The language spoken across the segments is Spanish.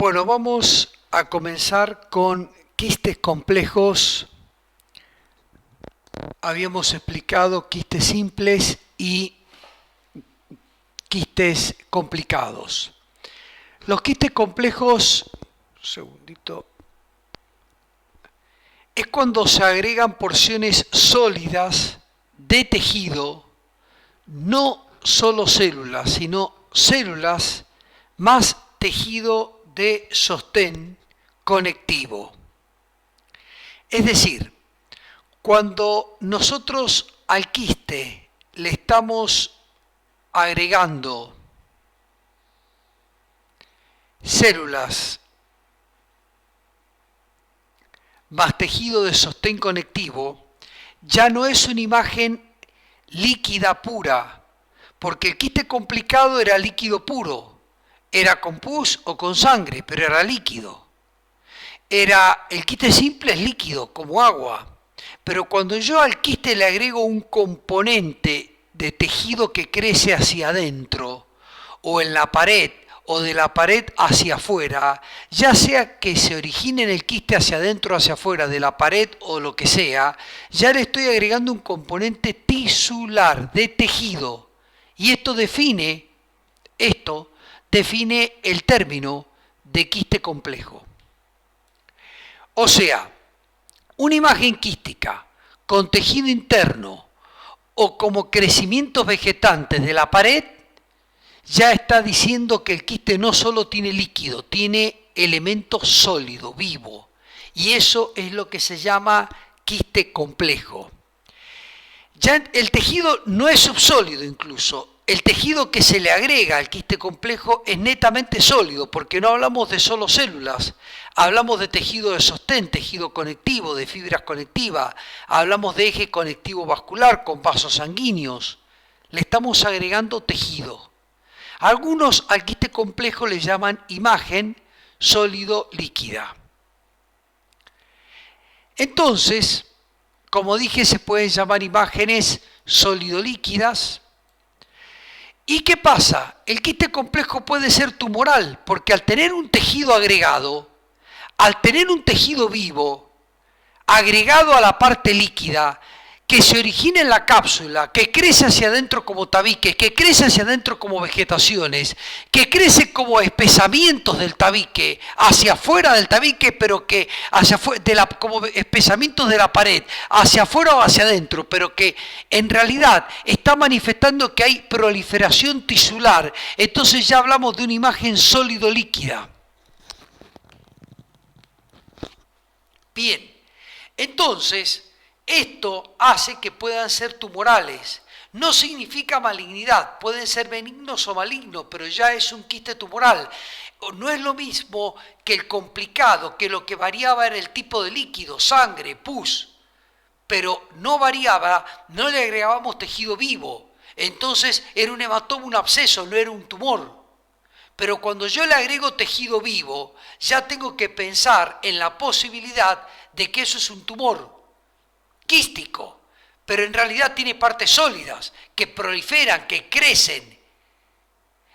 Bueno, vamos a comenzar con quistes complejos. Habíamos explicado quistes simples y quistes complicados. Los quistes complejos, un segundito, es cuando se agregan porciones sólidas de tejido, no solo células, sino células más tejido de sostén conectivo. Es decir, cuando nosotros al quiste le estamos agregando células más tejido de sostén conectivo, ya no es una imagen líquida pura, porque el quiste complicado era líquido puro, era con pus o con sangre, pero era líquido. El quiste simple es líquido, como agua, pero cuando yo al quiste le agrego un componente de tejido que crece hacia adentro, o en la pared, o de la pared hacia afuera, ya sea que se origine en el quiste hacia adentro o hacia afuera, de la pared o lo que sea, ya le estoy agregando un componente tisular de tejido. Y esto define el término de quiste complejo. O sea, una imagen quística con tejido interno o como crecimientos vegetantes de la pared ya está diciendo que el quiste no solo tiene líquido, tiene elemento sólido, vivo. Y eso es lo que se llama quiste complejo. Ya el tejido no es subsólido incluso. El tejido que se le agrega al quiste complejo es netamente sólido, porque no hablamos de solo células, hablamos de tejido de sostén, tejido conectivo, de fibras conectivas, hablamos de eje conectivo vascular con vasos sanguíneos. Le estamos agregando tejido. Algunos al quiste complejo le llaman imagen sólido-líquida. Entonces, como dije, se pueden llamar imágenes sólido-líquidas. ¿Y qué pasa? El quiste complejo puede ser tumoral, porque al tener un tejido agregado, al tener un tejido vivo, agregado a la parte líquida, que se origina en la cápsula, que crece hacia adentro como tabiques, que crece hacia adentro como vegetaciones, que crece como espesamientos del tabique, hacia afuera del tabique, pero que hacia afuera, como espesamientos de la pared, hacia afuera o hacia adentro, pero que en realidad está manifestando que hay proliferación tisular. Entonces ya hablamos de una imagen sólido-líquida. Bien, entonces esto hace que puedan ser tumorales. No significa malignidad, pueden ser benignos o malignos, pero ya es un quiste tumoral. No es lo mismo que el complicado, que lo que variaba era el tipo de líquido, sangre, pus, pero no variaba, no le agregábamos tejido vivo. Entonces era un hematoma, un absceso, no era un tumor. Pero cuando yo le agrego tejido vivo, ya tengo que pensar en la posibilidad de que eso es un tumor quístico, pero en realidad tiene partes sólidas que proliferan, que crecen.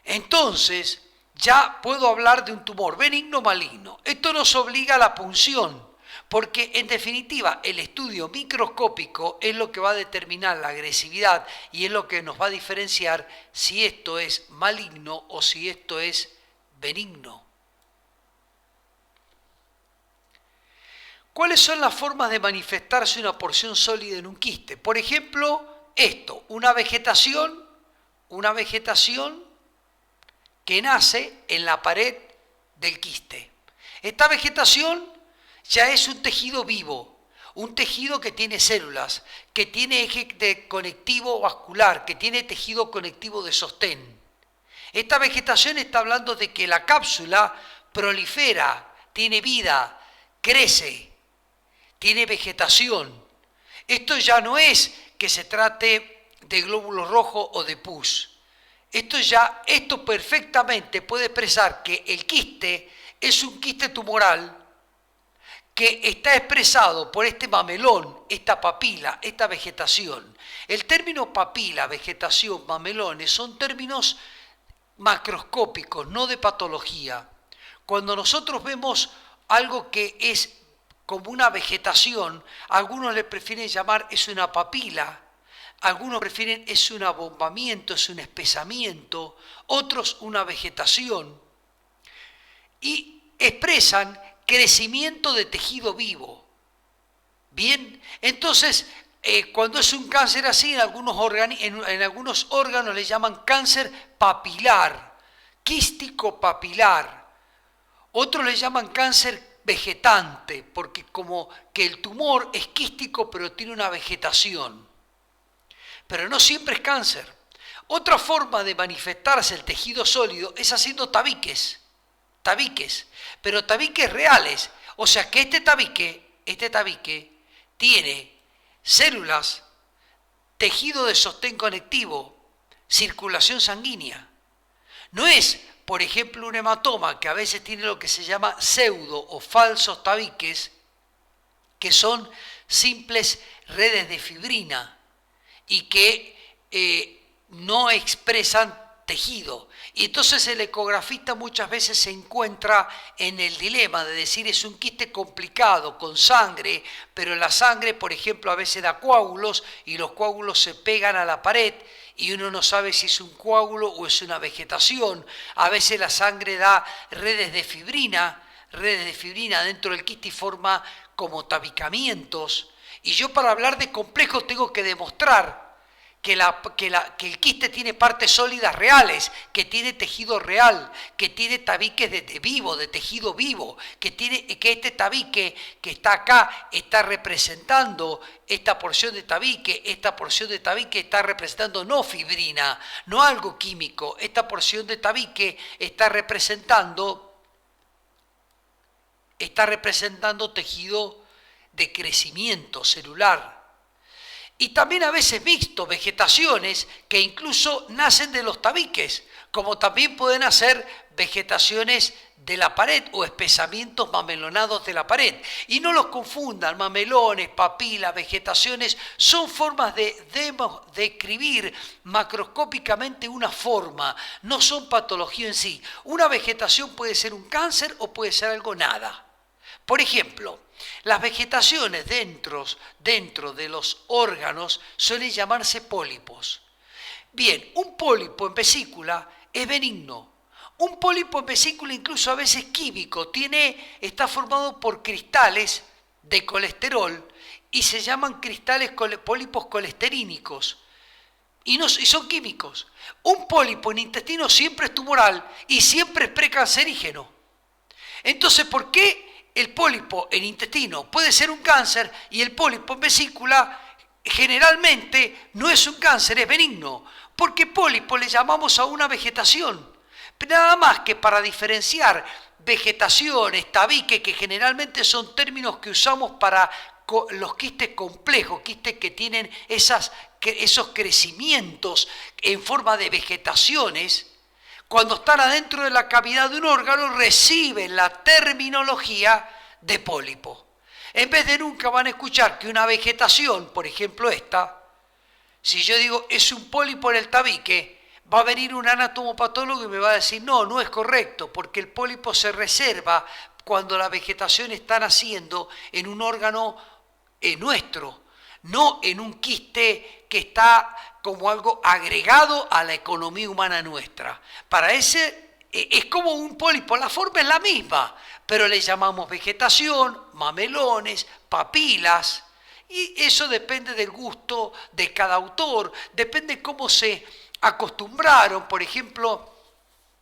Entonces ya puedo hablar de un tumor benigno o maligno. Esto nos obliga a la punción, porque en definitiva el estudio microscópico es lo que va a determinar la agresividad y es lo que nos va a diferenciar si esto es maligno o si esto es benigno. ¿Cuáles son las formas de manifestarse una porción sólida en un quiste? Por ejemplo, una vegetación que nace en la pared del quiste. Esta vegetación ya es un tejido vivo, un tejido que tiene células, que tiene eje conectivo vascular, que tiene tejido conectivo de sostén. Esta vegetación está hablando de que la cápsula prolifera, tiene vida, crece, tiene vegetación. Esto ya no es que se trate de glóbulos rojos o de pus. Esto perfectamente puede expresar que el quiste es un quiste tumoral que está expresado por este mamelón, esta papila, esta vegetación. El término papila, vegetación, mamelones son términos macroscópicos, no de patología. Cuando nosotros vemos algo que es como una vegetación, algunos le prefieren llamar es una papila, algunos prefieren es un abombamiento, es un espesamiento, otros una vegetación, y expresan crecimiento de tejido vivo. Bien, entonces cuando es un cáncer así, en algunos órganos le llaman cáncer papilar, quístico papilar. Otros le llaman cáncer vegetante, porque como que el tumor es quístico pero tiene una vegetación. Pero no siempre es cáncer. Otra forma de manifestarse el tejido sólido es haciendo tabiques, pero tabiques reales. O sea que este tabique tiene células, tejido de sostén conectivo, circulación sanguínea. No es, por ejemplo, un hematoma que a veces tiene lo que se llama pseudo o falsos tabiques, que son simples redes de fibrina y que no expresan tejido. Y entonces el ecografista muchas veces se encuentra en el dilema de decir es un quiste complicado con sangre, pero la sangre, por ejemplo, a veces da coágulos y los coágulos se pegan a la pared y uno no sabe si es un coágulo o es una vegetación. A veces la sangre da redes de fibrina dentro del quiste y forma como tabicamientos. Y yo para hablar de complejo tengo que demostrar que el quiste tiene partes sólidas reales, que tiene tejido real, que tiene tabiques de tejido vivo, que este tabique que está acá está representando esta porción de tabique está representando no fibrina, no algo químico, esta porción de tabique está representando tejido de crecimiento celular. Y también a veces mixto, vegetaciones que incluso nacen de los tabiques, como también pueden hacer vegetaciones de la pared o espesamientos mamelonados de la pared. Y no los confundan, mamelones, papilas, vegetaciones, son formas de describir macroscópicamente una forma, no son patología en sí. Una vegetación puede ser un cáncer o puede ser algo nada. Por ejemplo, las vegetaciones dentro de los órganos suelen llamarse pólipos. Bien, un pólipo en vesícula es benigno. Un pólipo en vesícula incluso a veces químico, está formado por cristales de colesterol y se llaman pólipos colesterínicos. Y son químicos. Un pólipo en intestino siempre es tumoral y siempre es precancerígeno. Entonces, ¿por qué el pólipo en intestino puede ser un cáncer y el pólipo en vesícula generalmente no es un cáncer, es benigno? Porque pólipo le llamamos a una vegetación. Nada más que para diferenciar vegetaciones, tabique, que generalmente son términos que usamos para los quistes complejos, quistes que tienen esos crecimientos en forma de vegetaciones. Cuando están adentro de la cavidad de un órgano, reciben la terminología de pólipo. En vez de nunca van a escuchar que una vegetación, por ejemplo esta, si yo digo es un pólipo en el tabique, va a venir un anatomopatólogo y me va a decir no es correcto, porque el pólipo se reserva cuando la vegetación está naciendo en un órgano nuestro, no en un quiste que está como algo agregado a la economía humana nuestra. Para ese es como un pólipo, la forma es la misma, pero le llamamos vegetación, mamelones, papilas, y eso depende del gusto de cada autor, depende cómo se acostumbraron. Por ejemplo,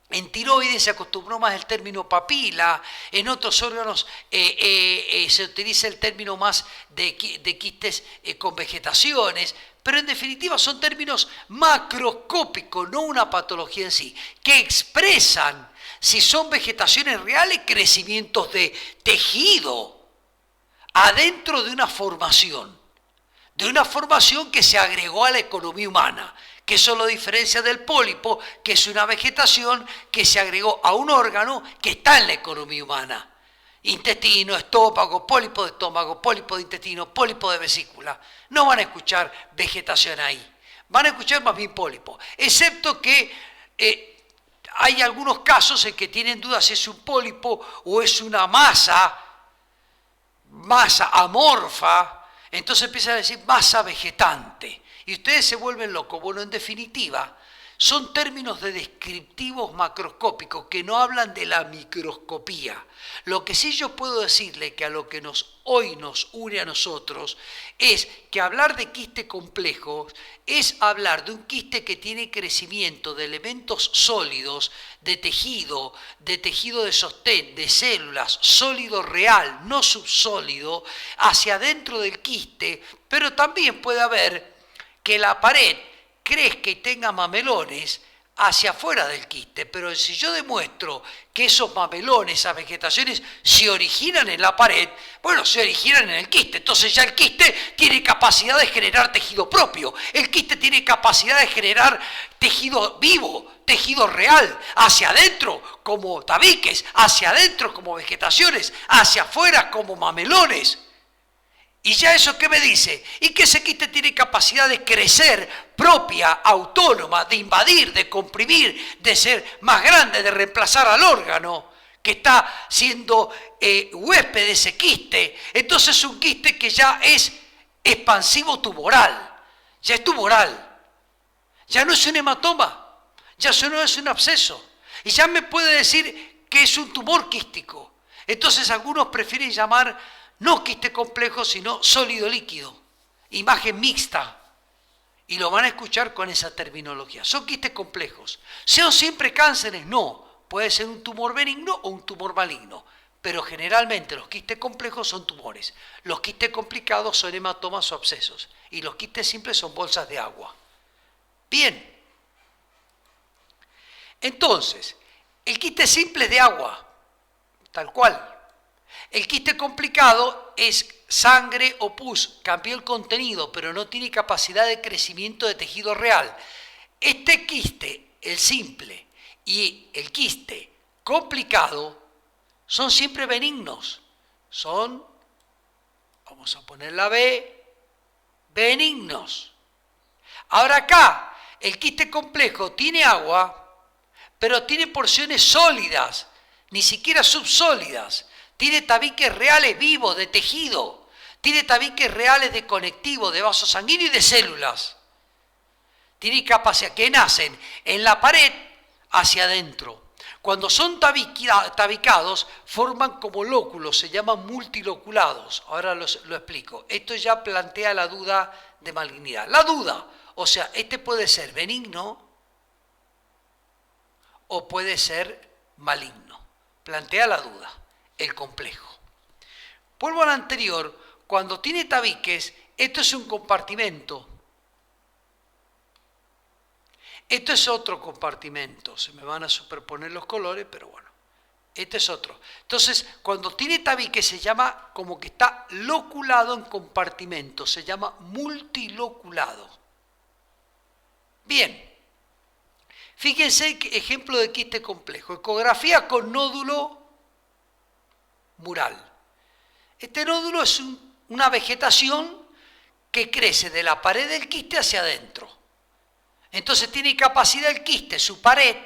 en tiroides se acostumbró más el término papila, en otros órganos se utiliza el término más de quistes con vegetaciones, pero en definitiva son términos macroscópicos, no una patología en sí, que expresan, si son vegetaciones reales, crecimientos de tejido adentro de una formación que se agregó a la economía humana, que eso lo diferencia del pólipo, que es una vegetación que se agregó a un órgano que está en la economía humana. Intestino, estómago, pólipo de estómago, pólipo de intestino, pólipo de vesícula. No van a escuchar vegetación ahí, van a escuchar más bien pólipo, excepto que hay algunos casos en que tienen dudas si es un pólipo o es una masa amorfa, entonces empiezan a decir masa vegetante. Y ustedes se vuelven locos. Bueno, en definitiva, son términos de descriptivos macroscópicos que no hablan de la microscopía. Lo que sí yo puedo decirle que a lo que hoy nos une a nosotros es que hablar de quiste complejo es hablar de un quiste que tiene crecimiento de elementos sólidos, de tejido de sostén, de células, sólido real, no subsólido, hacia adentro del quiste, pero también puede haber que la pared crezca y tenga mamelones hacia afuera del quiste, pero si yo demuestro que esos mamelones, esas vegetaciones, se originan en la pared, bueno, se originan en el quiste, entonces ya el quiste tiene capacidad de generar tejido propio, el quiste tiene capacidad de generar tejido vivo, tejido real, hacia adentro como tabiques, hacia adentro como vegetaciones, hacia afuera como mamelones. ¿Y ya eso qué me dice? Y que ese quiste tiene capacidad de crecer propia, autónoma, de invadir, de comprimir, de ser más grande, de reemplazar al órgano que está siendo huésped de ese quiste. Entonces es un quiste que ya es expansivo tumoral, ya es tumoral, ya no es un hematoma, ya no es un absceso. Y ya me puede decir que es un tumor quístico. Entonces algunos prefieren llamar no quiste complejo, sino sólido líquido, imagen mixta, y lo van a escuchar con esa terminología. Son quistes complejos. ¿Son siempre cánceres? No, puede ser un tumor benigno o un tumor maligno, pero generalmente los quistes complejos son tumores. Los quistes complicados son hematomas o abscesos, y los quistes simples son bolsas de agua. Bien, entonces, el quiste simple es de agua, tal cual. El quiste complicado es sangre o pus, cambió el contenido, pero no tiene capacidad de crecimiento de tejido real. Este quiste, el simple, y el quiste complicado son siempre benignos. Son, vamos a poner la B, benignos. Ahora acá, el quiste complejo tiene agua, pero tiene porciones sólidas, ni siquiera subsólidas. Tiene tabiques reales vivos de tejido, tiene tabiques reales de conectivo, de vaso sanguíneo y de células. Tiene capacidad que nacen en la pared hacia adentro. Cuando son tabicados, forman como lóculos, se llaman multiloculados. Ahora lo explico. Esto ya plantea la duda de malignidad. La duda, o sea, este puede ser benigno o puede ser maligno. Plantea la duda. El complejo. Vuelvo al anterior, cuando tiene tabiques, esto es un compartimento. Esto es otro compartimento. Se me van a superponer los colores, pero bueno, este es otro. Entonces, cuando tiene tabiques se llama como que está loculado en compartimentos, se llama multiloculado. Bien, fíjense qué ejemplo de quiste complejo. Ecografía con nódulo mural. Este nódulo es una vegetación que crece de la pared del quiste hacia adentro. Entonces tiene capacidad el quiste, su pared,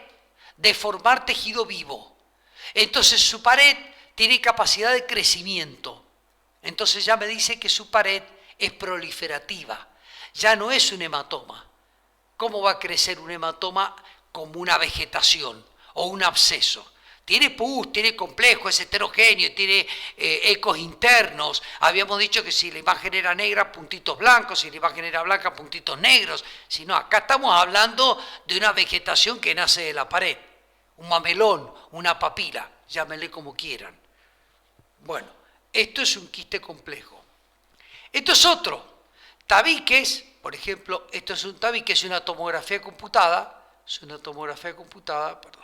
de formar tejido vivo. Entonces su pared tiene capacidad de crecimiento. Entonces ya me dice que su pared es proliferativa. Ya no es un hematoma. ¿Cómo va a crecer un hematoma como una vegetación o un absceso? Tiene pus, tiene complejo, es heterogéneo, tiene ecos internos. Habíamos dicho que si la imagen era negra, puntitos blancos, si la imagen era blanca, puntitos negros. Si no, acá estamos hablando de una vegetación que nace de la pared. Un mamelón, una papila, llámenle como quieran. Bueno, esto es un quiste complejo. Esto es otro. Tabiques, por ejemplo, esto es un tabique, es una tomografía computada. Es una tomografía computada, perdón.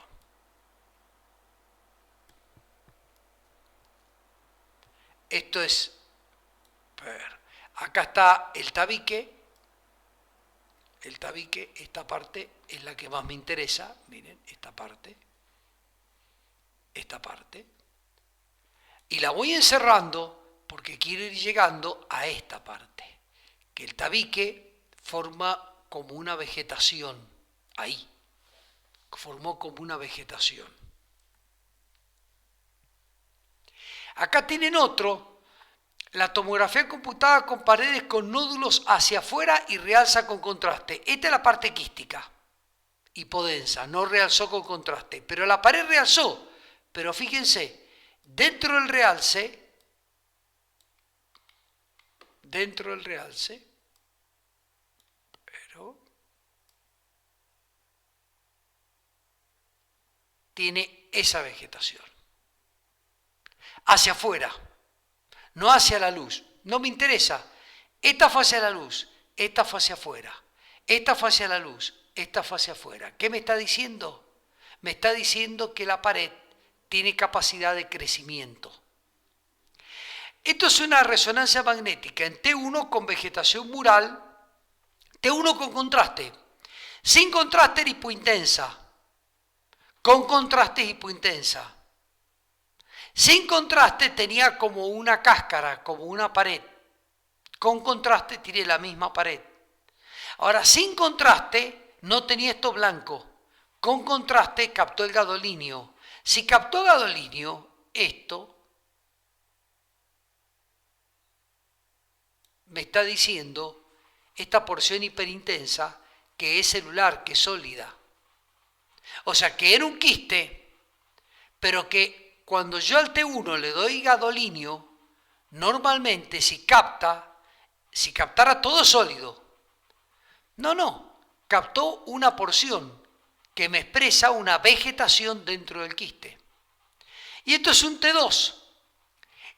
Esto es, acá está el tabique, esta parte es la que más me interesa, miren, esta parte, y la voy encerrando porque quiero ir llegando a esta parte, que el tabique forma como una vegetación, ahí, formó como una vegetación. Acá tienen otro, la tomografía computada con paredes con nódulos hacia afuera y realza con contraste. Esta es la parte quística, hipodensa, no realzó con contraste, pero la pared realzó. Pero fíjense, dentro del realce, pero tiene esa vegetación. Hacia afuera, no hacia la luz. No me interesa. Esta fue hacia la luz, esta fue hacia afuera. Esta fue hacia la luz, esta fue hacia afuera. ¿Qué me está diciendo? Me está diciendo que la pared tiene capacidad de crecimiento. Esto es una resonancia magnética en T1 con vegetación mural, T1 con contraste. Sin contraste era hipointensa. Con contraste es hipointensa. Sin contraste tenía como una cáscara, como una pared. Con contraste tiene la misma pared. Ahora, sin contraste no tenía esto blanco. Con contraste captó el gadolinio. Si captó gadolinio, esto me está diciendo, esta porción hiperintensa, que es celular, que es sólida. O sea, que era un quiste, pero que cuando yo al T1 le doy gadolinio, normalmente si captara todo sólido, captó una porción que me expresa una vegetación dentro del quiste. Y esto es un T2.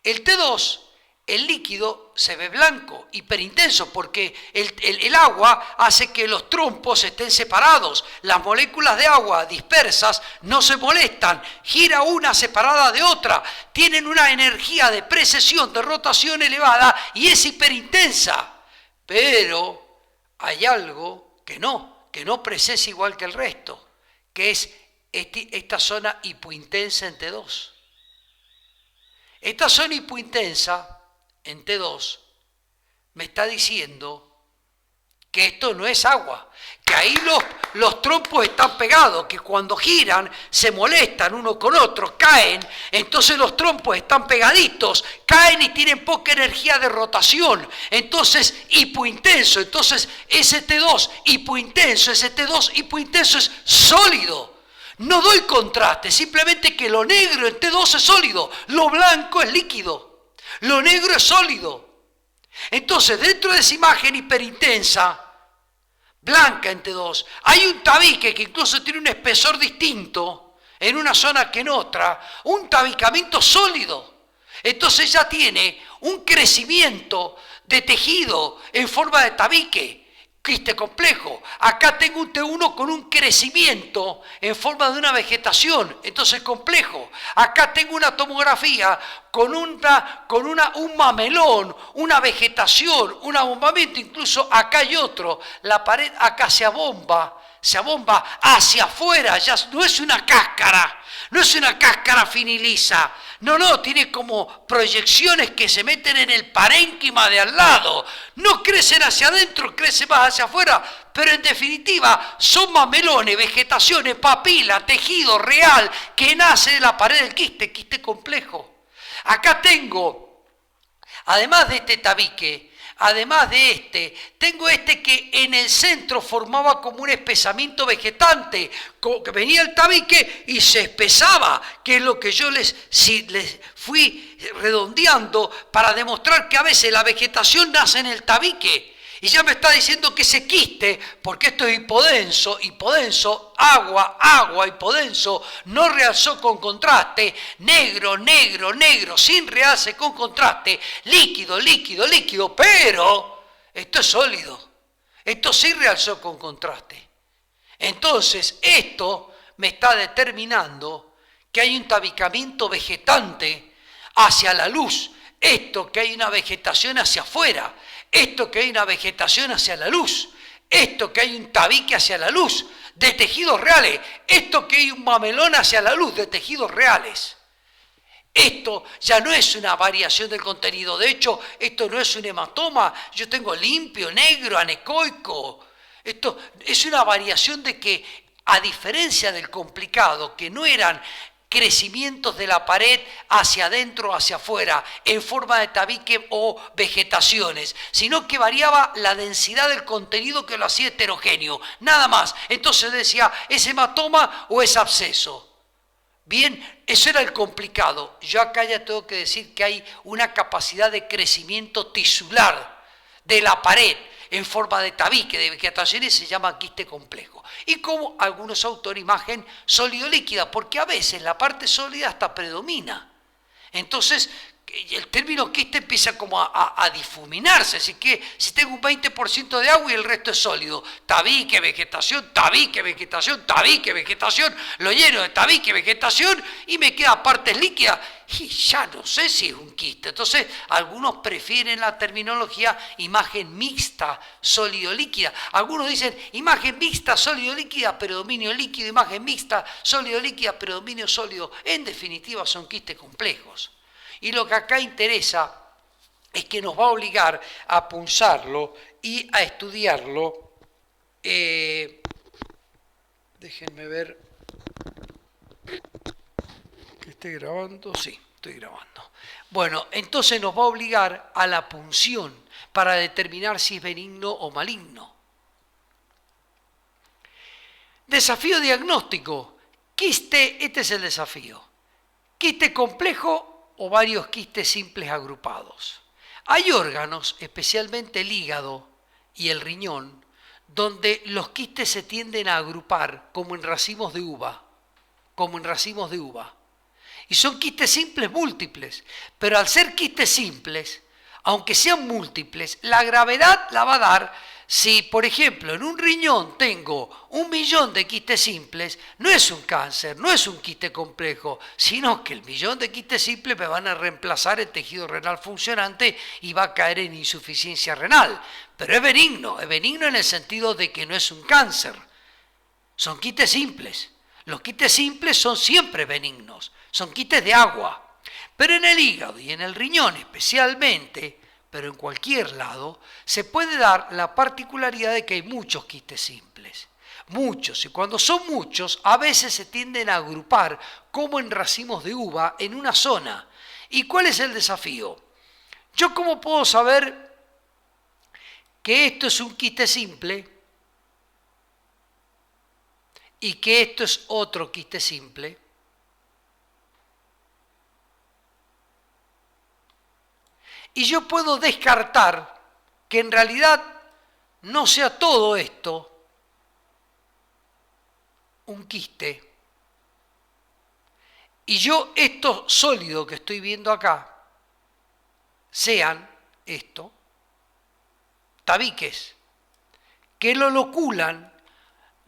El T2, el líquido se ve blanco, hiperintenso, porque el agua hace que los trompos estén separados. Las moléculas de agua dispersas no se molestan, gira una separada de otra, tienen una energía de precesión, de rotación elevada y es hiperintensa. Pero hay algo que no precesa igual que el resto, que es esta zona hipointensa en T2. Esta zona hipointensa en T2 me está diciendo que esto no es agua, que ahí los trompos están pegados, que cuando giran se molestan uno con otro, caen, entonces los trompos están pegaditos, caen y tienen poca energía de rotación, entonces hipointenso, entonces ese T2 hipointenso es sólido. No doy contraste, simplemente que lo negro en T2 es sólido, lo blanco es líquido, lo negro es sólido. Entonces, dentro de esa imagen hiperintensa, blanca en T2, hay un tabique que incluso tiene un espesor distinto en una zona que en otra, un tabicamiento sólido. Entonces ya tiene un crecimiento de tejido en forma de tabique, quiste complejo. Acá tengo un T1 con un crecimiento en forma de una vegetación, entonces complejo. Acá tengo una tomografía con un mamelón, una vegetación, un abombamiento, incluso acá hay otro. La pared acá se abomba hacia afuera, ya no es una cáscara, no es una cáscara finilisa. No, tiene como proyecciones que se meten en el parénquima de al lado. No crecen hacia adentro, crecen más hacia afuera, pero en definitiva son mamelones, vegetaciones, papila, tejido real que nace de la pared del quiste complejo. Acá tengo, además de este tabique, tengo este que en el centro formaba como un espesamiento vegetante, que venía el tabique y se espesaba, que es lo que yo les fui redondeando para demostrar que a veces la vegetación nace en el tabique. Y ya me está diciendo que se quiste, porque esto es hipodenso, agua, hipodenso, no realzó con contraste, negro, sin realce con contraste, líquido, pero esto es sólido, esto sí realzó con contraste. Entonces, esto me está determinando que hay un tabicamiento vegetante hacia la luz, esto que hay una vegetación hacia afuera, esto que hay una vegetación hacia la luz, esto que hay un tabique hacia la luz de tejidos reales, esto que hay un mamelón hacia la luz de tejidos reales. Esto ya no es una variación del contenido, de hecho, esto no es un hematoma, yo tengo limpio, negro, anecoico. Esto es una variación de que A diferencia del complicado, que no eran crecimientos de la pared hacia adentro o hacia afuera en forma de tabique o vegetaciones, sino que variaba la densidad del contenido que lo hacía heterogéneo, nada más. Entonces decía, ¿es hematoma o es absceso? Bien, eso era el complicado. Yo acá ya tengo que decir que hay una capacidad de crecimiento tisular de la pared en forma de tabique, de vegetaciones, se llama quiste complejo. Y como algunos autores, imagen sólido-líquida, porque a veces la parte sólida hasta predomina. Entonces, el término quiste empieza como a difuminarse, así que si tengo un 20% de agua y el resto es sólido, tabique, vegetación, tabique, vegetación, tabique, vegetación, lo lleno de tabique, vegetación y me queda partes líquidas y ya no sé si es un quiste. Entonces, algunos prefieren la terminología imagen mixta, sólido-líquida. Algunos dicen imagen mixta, sólido-líquida, predominio líquido, imagen mixta, sólido-líquida, predominio sólido. En definitiva, son quistes complejos. Y lo que acá interesa es que nos va a obligar a punzarlo y a estudiarlo. Déjenme ver que esté grabando. Sí, estoy grabando. Bueno, entonces nos va a obligar a la punción para determinar si es benigno o maligno. Desafío diagnóstico. Quiste, este es el desafío. Quiste complejo o varios quistes simples agrupados. Hay órganos, especialmente el hígado y el riñón, donde los quistes se tienden a agrupar como en racimos de uva, Y son quistes simples múltiples, pero al ser quistes simples, aunque sean múltiples, la gravedad la va a dar. Si, por ejemplo, en un riñón tengo 1.000.000 de quistes simples, no es un cáncer, no es un quiste complejo, sino que el 1.000.000 de quistes simples me van a reemplazar el tejido renal funcionante y va a caer en insuficiencia renal. Pero es benigno en el sentido de que no es un cáncer. Son quistes simples. Los quistes simples son siempre benignos, son quistes de agua. Pero en el hígado y en el riñón especialmente, pero en cualquier lado, se puede dar la particularidad de que hay muchos quistes simples. Muchos, y cuando son muchos, a veces se tienden a agrupar como en racimos de uva en una zona. ¿Y cuál es el desafío? ¿Yo cómo puedo saber que esto es un quiste simple y que esto es otro quiste simple? Y yo puedo descartar que en realidad no sea todo esto un quiste. Y yo esto sólido que estoy viendo acá, sean esto, tabiques, que lo loculan.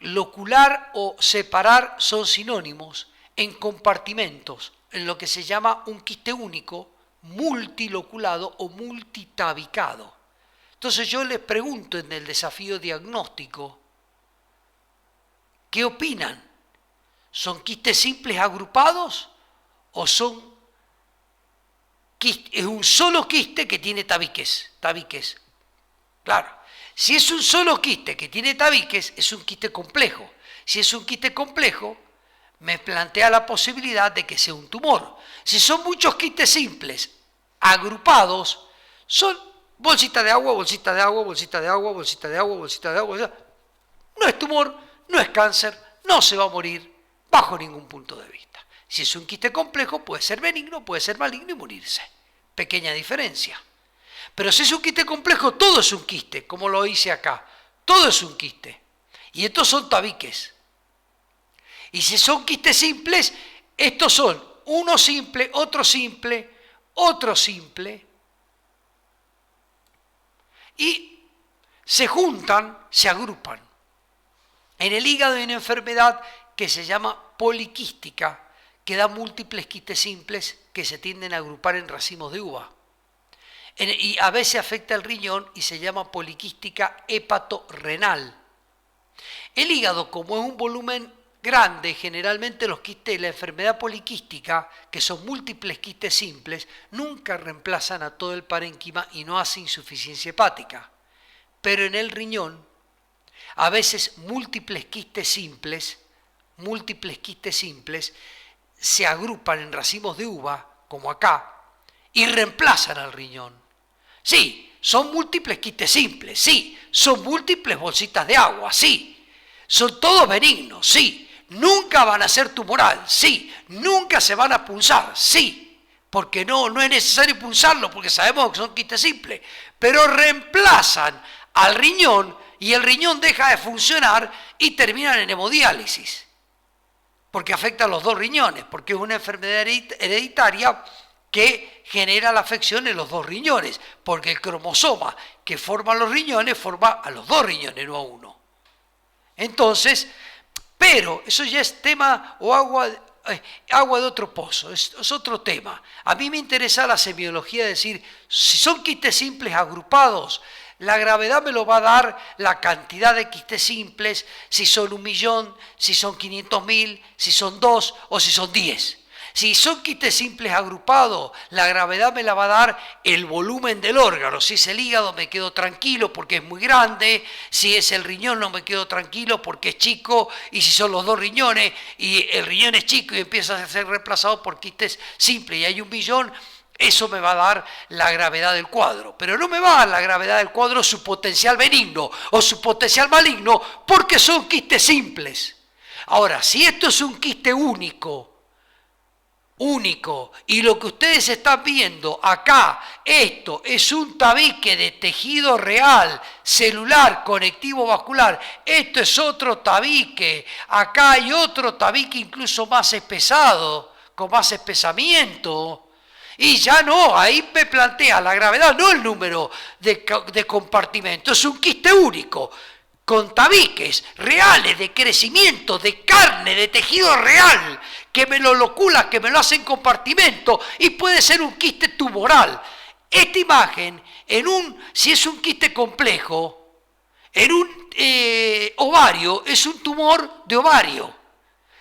Locular o separar son sinónimos en compartimentos, en lo que se llama un quiste único, multiloculado o multitabicado. Entonces yo les pregunto en el desafío diagnóstico, ¿qué opinan? ¿Son quistes simples agrupados o son es un solo quiste que tiene tabiques? Claro, si es un solo quiste que tiene tabiques, es un quiste complejo. Si es un quiste complejo, me plantea la posibilidad de que sea un tumor. Si son muchos quistes simples agrupados, son bolsita de agua, bolsita de agua, bolsita de agua, bolsita de agua, bolsita de agua. No es tumor, no es cáncer, no se va a morir bajo ningún punto de vista. Si es un quiste complejo, puede ser benigno, puede ser maligno y morirse. Pequeña diferencia. Pero si es un quiste complejo, todo es un quiste, como lo hice acá. Todo es un quiste. Y estos son tabiques. Y si son quistes simples, estos son uno simple, otro simple, otro simple. Y se juntan, se agrupan. En el hígado hay una enfermedad que se llama poliquística, que da múltiples quistes simples que se tienden a agrupar en racimos de uva. Y a veces afecta el riñón y se llama poliquística hepatorrenal. El hígado, como es un volumen grande, generalmente los quistes, la enfermedad poliquística, que son múltiples quistes simples, nunca reemplazan a todo el parénquima y no hace insuficiencia hepática. Pero en el riñón, a veces múltiples quistes simples múltiples quistes simples se agrupan en racimos de uva, como acá, y reemplazan al riñón. Sí, son múltiples quistes simples, sí, son múltiples bolsitas de agua, sí, son todos benignos, sí, nunca van a ser tumoral, sí, nunca se van a punzar, sí, porque no es necesario punzarlo, porque sabemos que son quistes simples, pero reemplazan al riñón y el riñón deja de funcionar y terminan en hemodiálisis, porque afecta a los dos riñones, porque es una enfermedad hereditaria que genera la afección en los dos riñones, porque el cromosoma que forma los riñones forma a los dos riñones, no a uno. Entonces, pero eso ya es tema o agua de otro pozo, es otro tema. A mí me interesa la semiología, decir, si son quistes simples agrupados, la gravedad me lo va a dar la cantidad de quistes simples, si son 1.000.000, si son 500.000, si son 2 o si son 10. Si son quistes simples agrupados, la gravedad me la va a dar el volumen del órgano. Si es el hígado me quedo tranquilo porque es muy grande, si es el riñón no me quedo tranquilo porque es chico, y si son los dos riñones y el riñón es chico y empieza a ser reemplazado por quistes simples y hay 1.000.000, eso me va a dar la gravedad del cuadro. Pero no me va a dar la gravedad del cuadro su potencial benigno o su potencial maligno porque son quistes simples. Ahora, si esto es un quiste único, y lo que ustedes están viendo acá, esto es un tabique de tejido real, celular, conectivo vascular, esto es otro tabique, acá hay otro tabique incluso más espesado, con más espesamiento, y ya no, ahí me plantea la gravedad, no el número de compartimentos, es un quiste único, con tabiques reales de crecimiento, de carne, de tejido real, que me lo locula, que me lo hacen compartimento, y puede ser un quiste tumoral. Esta imagen, si es un quiste complejo, en un ovario, es un tumor de ovario,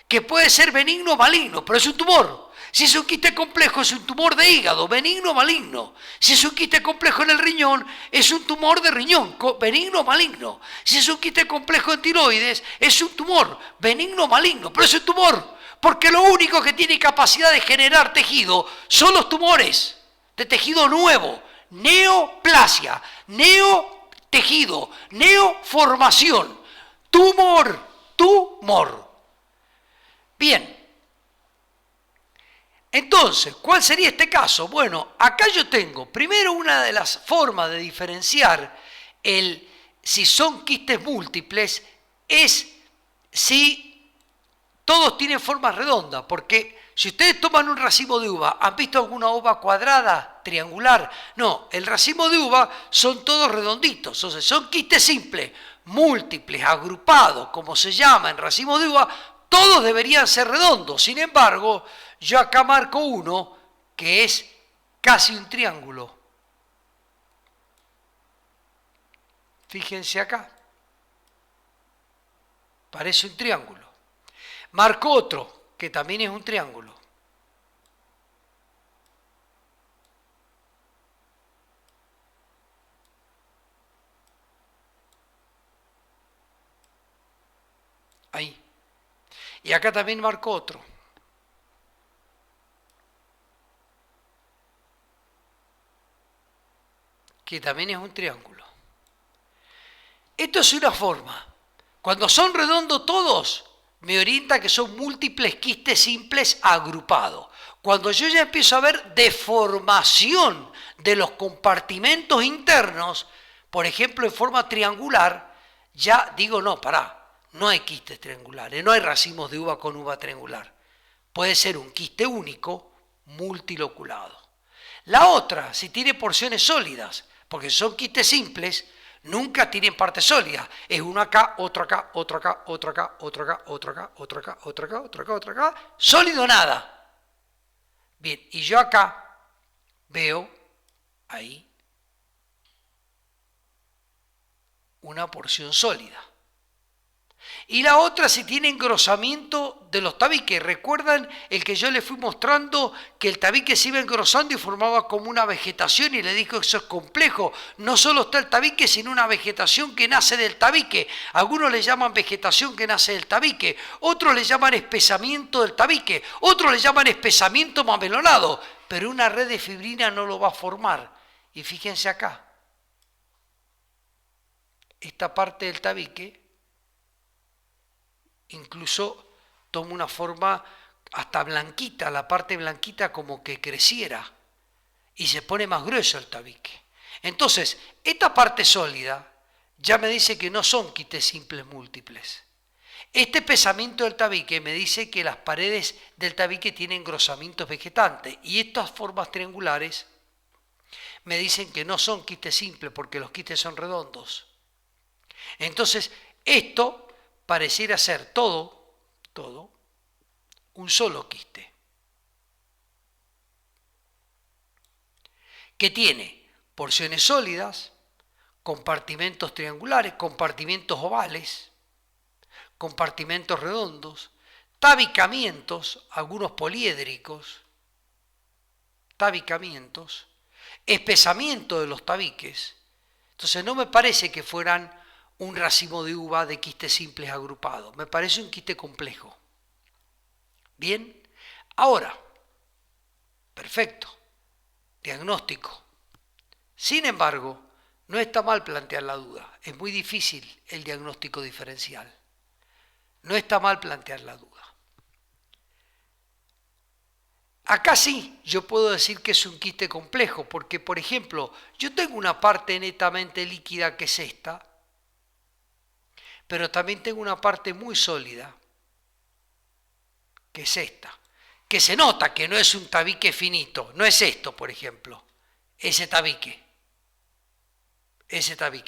que puede ser benigno o maligno, pero es un tumor. Si es un quiste complejo, es un tumor de hígado, benigno o maligno. Si es un quiste complejo en el riñón, es un tumor de riñón, benigno o maligno. Si es un quiste complejo en tiroides, es un tumor, benigno o maligno, pero es un tumor, porque lo único que tiene capacidad de generar tejido son los tumores de tejido nuevo, neoplasia, neotejido, neoformación, tumor. Bien. Entonces, ¿cuál sería este caso? Bueno, acá yo tengo, primero, una de las formas de diferenciar si son quistes múltiples es si todos tienen forma redonda, porque si ustedes toman un racimo de uva, ¿han visto alguna uva cuadrada, triangular? No, el racimo de uva son todos redonditos, entonces son quistes simples, múltiples, agrupados, como se llama en racimo de uva, todos deberían ser redondos. Sin embargo, yo acá marco uno que es casi un triángulo. Fíjense acá. Parece un triángulo. Marco otro que también es un triángulo. Ahí. Y acá también marco otro. Que también es un triángulo. Esto es una forma. Cuando son redondos todos, me orienta que son múltiples quistes simples agrupados. Cuando yo ya empiezo a ver deformación de los compartimentos internos, por ejemplo en forma triangular, ya digo, no, pará, no hay quistes triangulares, no hay racimos de uva con uva triangular. Puede ser un quiste único multiloculado. La otra, si tiene porciones sólidas, porque son quistes simples, nunca tienen parte sólida. Es uno acá, otro acá, otro acá, otro acá, otro acá, otro acá, otro acá, otro acá, otro acá, otro acá. Sólido nada. Bien, y yo acá veo ahí una porción sólida. Y la otra si tiene engrosamiento de los tabiques. ¿Recuerdan el que yo les fui mostrando que el tabique se iba engrosando y formaba como una vegetación? Y le dijo que eso es complejo. No solo está el tabique, sino una vegetación que nace del tabique. Algunos le llaman vegetación que nace del tabique. Otros le llaman espesamiento del tabique. Otros le llaman espesamiento mamelonado. Pero una red de fibrina no lo va a formar. Y fíjense acá. Esta parte del tabique incluso toma una forma hasta blanquita, la parte blanquita como que creciera y se pone más grueso el tabique. Entonces, esta parte sólida ya me dice que no son quistes simples múltiples. Este espesamiento del tabique me dice que las paredes del tabique tienen engrosamientos vegetantes y estas formas triangulares me dicen que no son quistes simples porque los quistes son redondos. Entonces, esto pareciera ser todo un solo quiste, que tiene porciones sólidas, compartimentos triangulares, compartimentos ovales, compartimentos redondos, tabicamientos, algunos poliédricos, tabicamientos, espesamiento de los tabiques. Entonces no me parece que fueran un racimo de uva de quistes simples agrupados. Me parece un quiste complejo. Bien, ahora, perfecto, diagnóstico. Sin embargo, no está mal plantear la duda. Es muy difícil el diagnóstico diferencial. No está mal plantear la duda. Acá sí, yo puedo decir que es un quiste complejo, porque, por ejemplo, yo tengo una parte netamente líquida que es esta, pero también tengo una parte muy sólida, que es esta, que se nota que no es un tabique finito, no es esto, por ejemplo, ese tabique,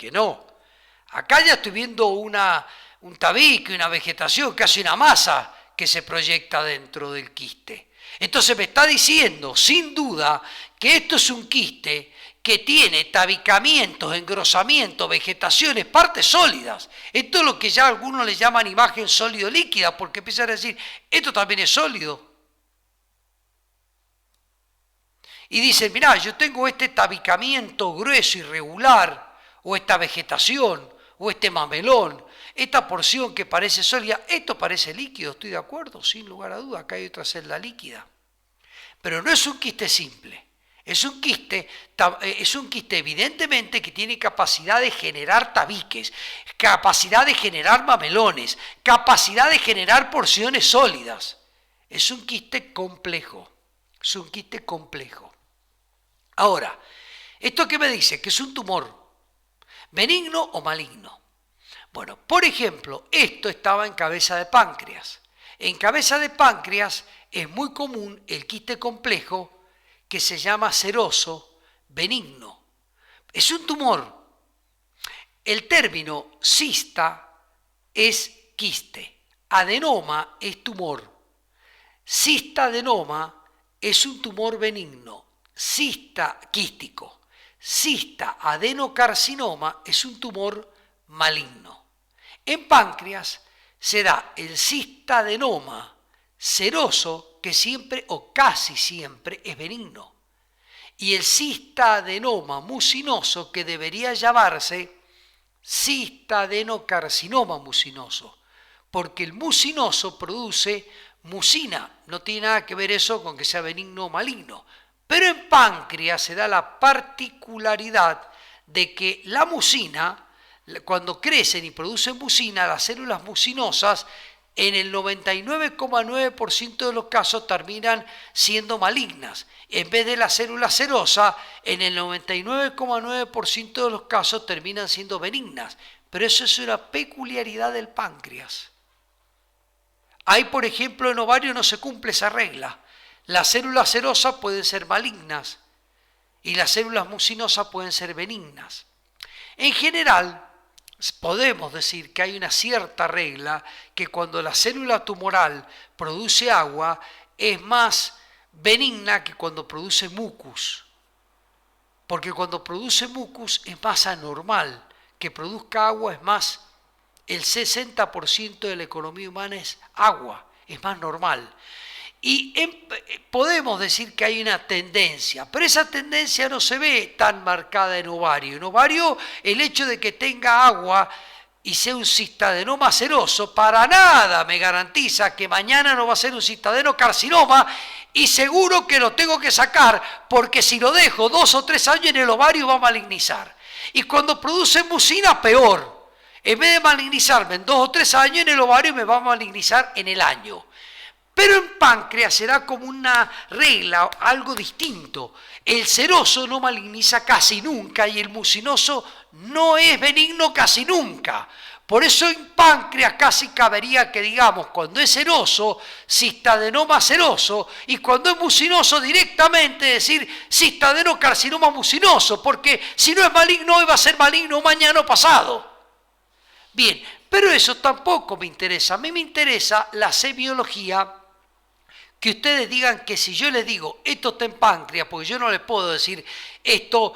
no. Acá ya estoy viendo un tabique, una vegetación, casi una masa que se proyecta dentro del quiste. Entonces me está diciendo, sin duda, que esto es un quiste que tiene tabicamientos, engrosamientos, vegetaciones, partes sólidas. Esto es lo que ya algunos le llaman imagen sólido-líquida, porque empiezan a decir, esto también es sólido. Y dicen, mirá, yo tengo este tabicamiento grueso, irregular, o esta vegetación, o este mamelón, esta porción que parece sólida, esto parece líquido, estoy de acuerdo, sin lugar a duda, acá hay otra celda líquida. Pero no es un quiste simple. Es un quiste evidentemente que tiene capacidad de generar tabiques, capacidad de generar mamelones, capacidad de generar porciones sólidas. Es un quiste complejo. Es un quiste complejo. Ahora, ¿esto qué me dice? Que es un tumor benigno o maligno. Bueno, por ejemplo, esto estaba en cabeza de páncreas. En cabeza de páncreas es muy común el quiste complejo que se llama seroso benigno. Es un tumor. El término cista es quiste. Adenoma es tumor. Cistadenoma es un tumor benigno. Cista quístico. Cista adenocarcinoma es un tumor maligno. En páncreas se da el cistadenoma seroso, que siempre o casi siempre es benigno, y el cistadenoma mucinoso, que debería llamarse cistadenocarcinoma mucinoso, porque el mucinoso produce mucina, no tiene nada que ver eso con que sea benigno o maligno, pero en páncreas se da la particularidad de que la mucina, cuando crecen y producen mucina, las células mucinosas en el 99,9% de los casos terminan siendo malignas. En vez de la célula serosa, en el 99,9% de los casos terminan siendo benignas. Pero eso es una peculiaridad del páncreas. Ahí, por ejemplo, en ovario no se cumple esa regla. Las células serosas pueden ser malignas y las células mucinosas pueden ser benignas. En general, podemos decir que hay una cierta regla que cuando la célula tumoral produce agua es más benigna que cuando produce mucus. Porque cuando produce mucus es más anormal. Que produzca agua es más el 60% de la economía humana es agua, es más normal. Y podemos decir que hay una tendencia, pero esa tendencia no se ve tan marcada en ovario. En ovario, el hecho de que tenga agua y sea un cistadenoma seroso, para nada me garantiza que mañana no va a ser un cistadenocarcinoma, y seguro que lo tengo que sacar, porque si lo dejo 2 o 3 años en el ovario va a malignizar. Y cuando produce mucina, peor. En vez de malignizarme en 2 o 3 años en el ovario, me va a malignizar en el año. Pero en páncreas será como una regla, algo distinto. El seroso no maligniza casi nunca y el mucinoso no es benigno casi nunca. Por eso en páncreas casi cabería que digamos, cuando es seroso, cistadenoma seroso, y cuando es mucinoso directamente decir cistadenocarcinoma mucinoso, porque si no es maligno hoy va a ser maligno mañana o pasado. Bien, pero eso tampoco me interesa. A mí me interesa la semiología. Que ustedes digan que si yo les digo, esto está en páncreas, porque yo no les puedo decir esto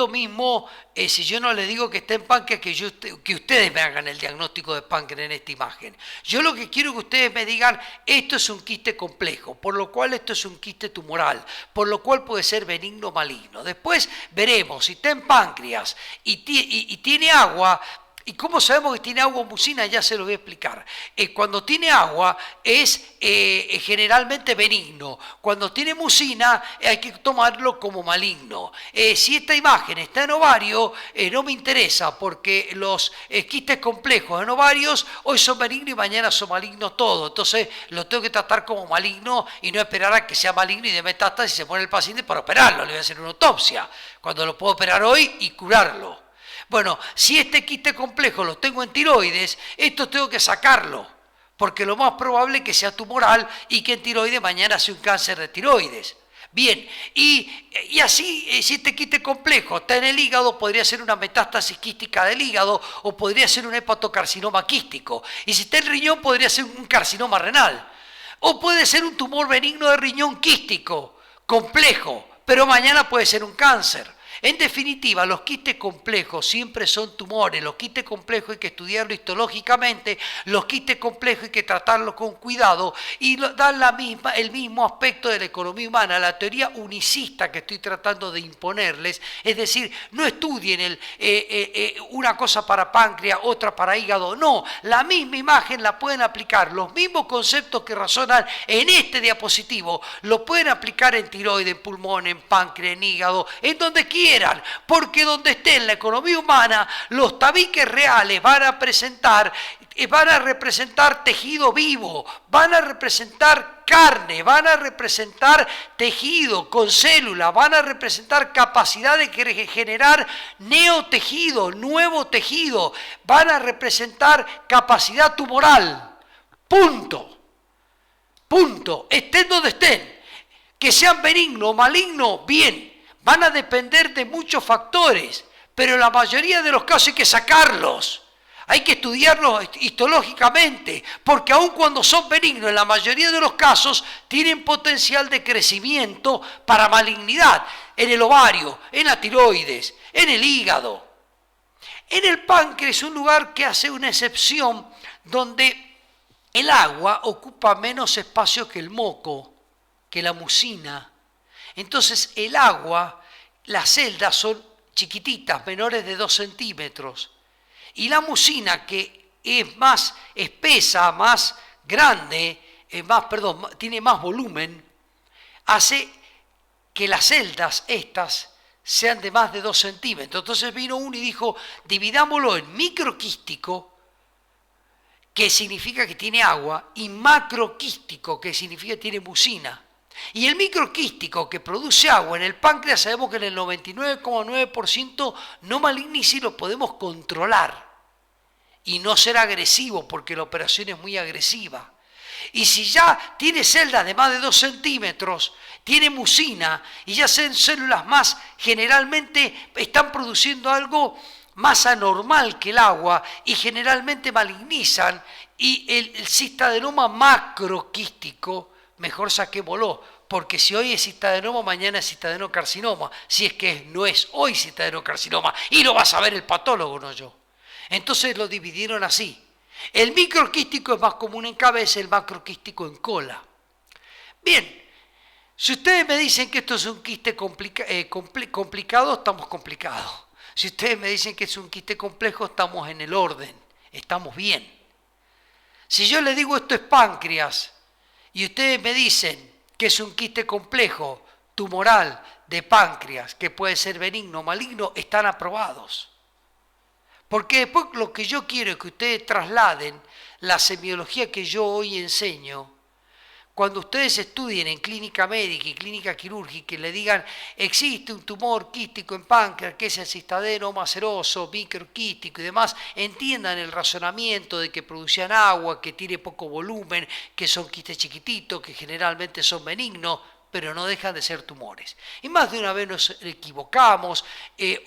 mismo, si yo no les digo que está en páncreas, que ustedes me hagan el diagnóstico de páncreas en esta imagen. Yo lo que quiero que ustedes me digan, esto es un quiste complejo, por lo cual esto es un quiste tumoral, por lo cual puede ser benigno o maligno. Después veremos si está en páncreas y tiene agua. ¿Y cómo sabemos que tiene agua o mucina? Ya se lo voy a explicar. Cuando tiene agua es generalmente benigno. Cuando tiene mucina hay que tomarlo como maligno. Si esta imagen está en ovario, no me interesa porque los quistes complejos en ovarios hoy son benignos y mañana son malignos todos. Entonces lo tengo que tratar como maligno y no esperar a que sea maligno y de metástasis se muere el paciente para operarlo. Le voy a hacer una autopsia cuando lo puedo operar hoy y curarlo. Bueno, si este quiste complejo lo tengo en tiroides, esto tengo que sacarlo, porque lo más probable es que sea tumoral y que en tiroides mañana sea un cáncer de tiroides. Bien, y así, si este quiste complejo está en el hígado, podría ser una metástasis quística del hígado o podría ser un hepatocarcinoma quístico. Y si está en el riñón, podría ser un carcinoma renal. O puede ser un tumor benigno de riñón quístico, complejo, pero mañana puede ser un cáncer. En definitiva, los quistes complejos siempre son tumores. Los quistes complejos hay que estudiarlo histológicamente, los quistes complejos hay que tratarlos con cuidado y dan el mismo aspecto de la economía humana. La teoría unicista que estoy tratando de imponerles, es decir, no estudien una cosa para páncreas, otra para hígado, no, la misma imagen la pueden aplicar, los mismos conceptos que razonan en este diapositivo, lo pueden aplicar en tiroides, en pulmón, en páncreas, en hígado, en donde quieran. Porque donde esté en la economía humana, los tabiques reales van a representar tejido vivo, van a representar carne, van a representar tejido con células, van a representar capacidad de generar neotejido, nuevo tejido, van a representar capacidad tumoral. Punto. Estén donde estén. Que sean benigno o maligno, bien. Van a depender de muchos factores, pero en la mayoría de los casos hay que sacarlos. Hay que estudiarlos histológicamente, porque aun cuando son benignos, en la mayoría de los casos tienen potencial de crecimiento para malignidad en el ovario, en la tiroides, en el hígado. En el páncreas es un lugar que hace una excepción donde el agua ocupa menos espacio que el moco, que la mucina. Entonces el agua, las celdas son chiquititas, menores de 2 centímetros. Y la mucina, que es más espesa, más grande, tiene más volumen, hace que las celdas estas sean de más de 2 centímetros. Entonces vino uno y dijo, dividámoslo en microquístico, que significa que tiene agua, y macroquístico, que significa que tiene mucina. Y el microquístico que produce agua en el páncreas sabemos que en el 99,9% no maligniza y lo podemos controlar y no ser agresivo porque la operación es muy agresiva. Y si ya tiene celdas de más de 2 centímetros, tiene mucina y ya son células más, generalmente están produciendo algo más anormal que el agua y generalmente malignizan, y el cistadenoma macroquístico, mejor saquémoslo, porque si hoy es cistadenoma, mañana es cistadenocarcinoma, si es que no es hoy cistadenocarcinoma, y lo va a saber el patólogo, no yo. Entonces lo dividieron así. El microquístico es más común en cabeza, el macroquístico en cola. Bien, si ustedes me dicen que esto es un quiste complicado, estamos complicados. Si ustedes me dicen que es un quiste complejo, estamos en el orden, estamos bien. Si yo les digo esto es páncreas y ustedes me dicen que es un quiste complejo, tumoral, de páncreas, que puede ser benigno o maligno, están aprobados. Porque después lo que yo quiero es que ustedes trasladen la semiología que yo hoy enseño. Cuando ustedes estudien en clínica médica y clínica quirúrgica y le digan existe un tumor quístico en páncreas que es el cistadenoma ceroso, microquístico y demás, entiendan el razonamiento de que producían agua, que tiene poco volumen, que son quistes chiquititos, que generalmente son benignos, pero no dejan de ser tumores. Y más de una vez nos equivocamos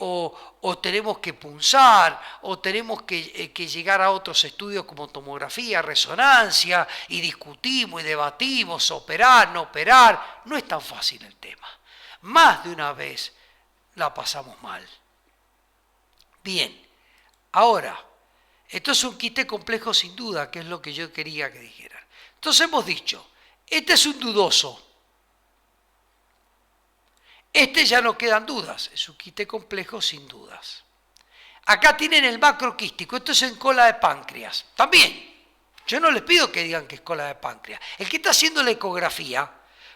o tenemos que punzar o tenemos que llegar a otros estudios como tomografía, resonancia y discutimos y debatimos, operar, no operar. No es tan fácil el tema. Más de una vez la pasamos mal. Bien, ahora, esto es un quiste complejo sin duda, que es lo que yo quería que dijeran. Entonces hemos dicho, este es un dudoso. Este ya no quedan dudas, es un quiste complejo sin dudas. Acá tienen el macroquístico, esto es en cola de páncreas. También, yo no les pido que digan que es cola de páncreas. El que está haciendo la ecografía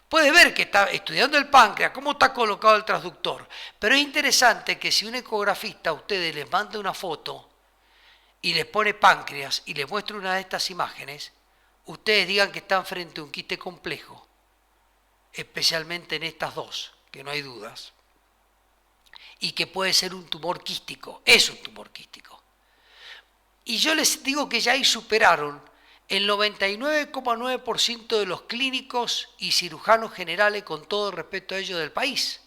puede ver que está estudiando el páncreas, cómo está colocado el transductor. Pero es interesante que si un ecografista a ustedes les manda una foto y les pone páncreas y les muestra una de estas imágenes, ustedes digan que están frente a un quiste complejo, especialmente en estas dos, que no hay dudas, y que puede ser un tumor quístico, es un tumor quístico. Y yo les digo que ya ahí superaron el 99,9% de los clínicos y cirujanos generales, con todo respeto a ellos, del país.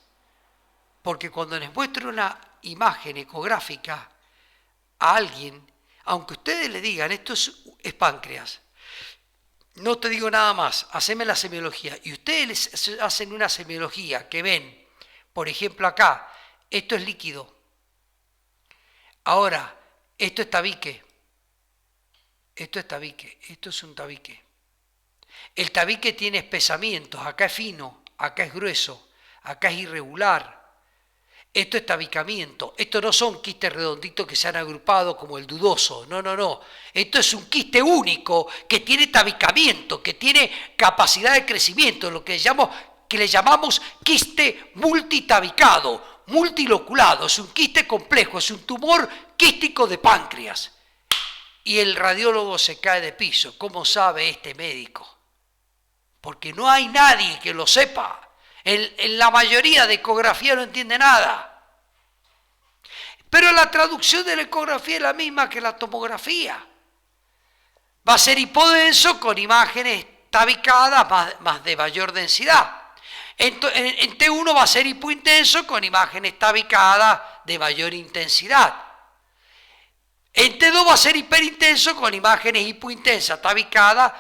Porque cuando les muestro una imagen ecográfica a alguien, aunque ustedes le digan esto es páncreas, no te digo nada más, haceme la semiología. Y ustedes les hacen una semiología que ven, por ejemplo acá, esto es líquido. Ahora, esto es tabique. Esto es tabique, esto es un tabique. El tabique tiene espesamientos, acá es fino, acá es grueso, acá es irregular. Esto es tabicamiento, estos no son quistes redonditos que se han agrupado como el dudoso, no. Esto es un quiste único que tiene tabicamiento, que tiene capacidad de crecimiento, lo que le llamamos quiste multitabicado, multiloculado, es un quiste complejo, es un tumor quístico de páncreas. Y el radiólogo se cae de piso. ¿Cómo sabe este médico? Porque no hay nadie que lo sepa. En la mayoría de ecografía no entiende nada. Pero la traducción de la ecografía es la misma que la tomografía. Va a ser hipodenso con imágenes tabicadas más de mayor densidad. En T1 va a ser hipointenso con imágenes tabicadas de mayor intensidad. En T2 va a ser hiperintenso con imágenes hipointensas, tabicadas.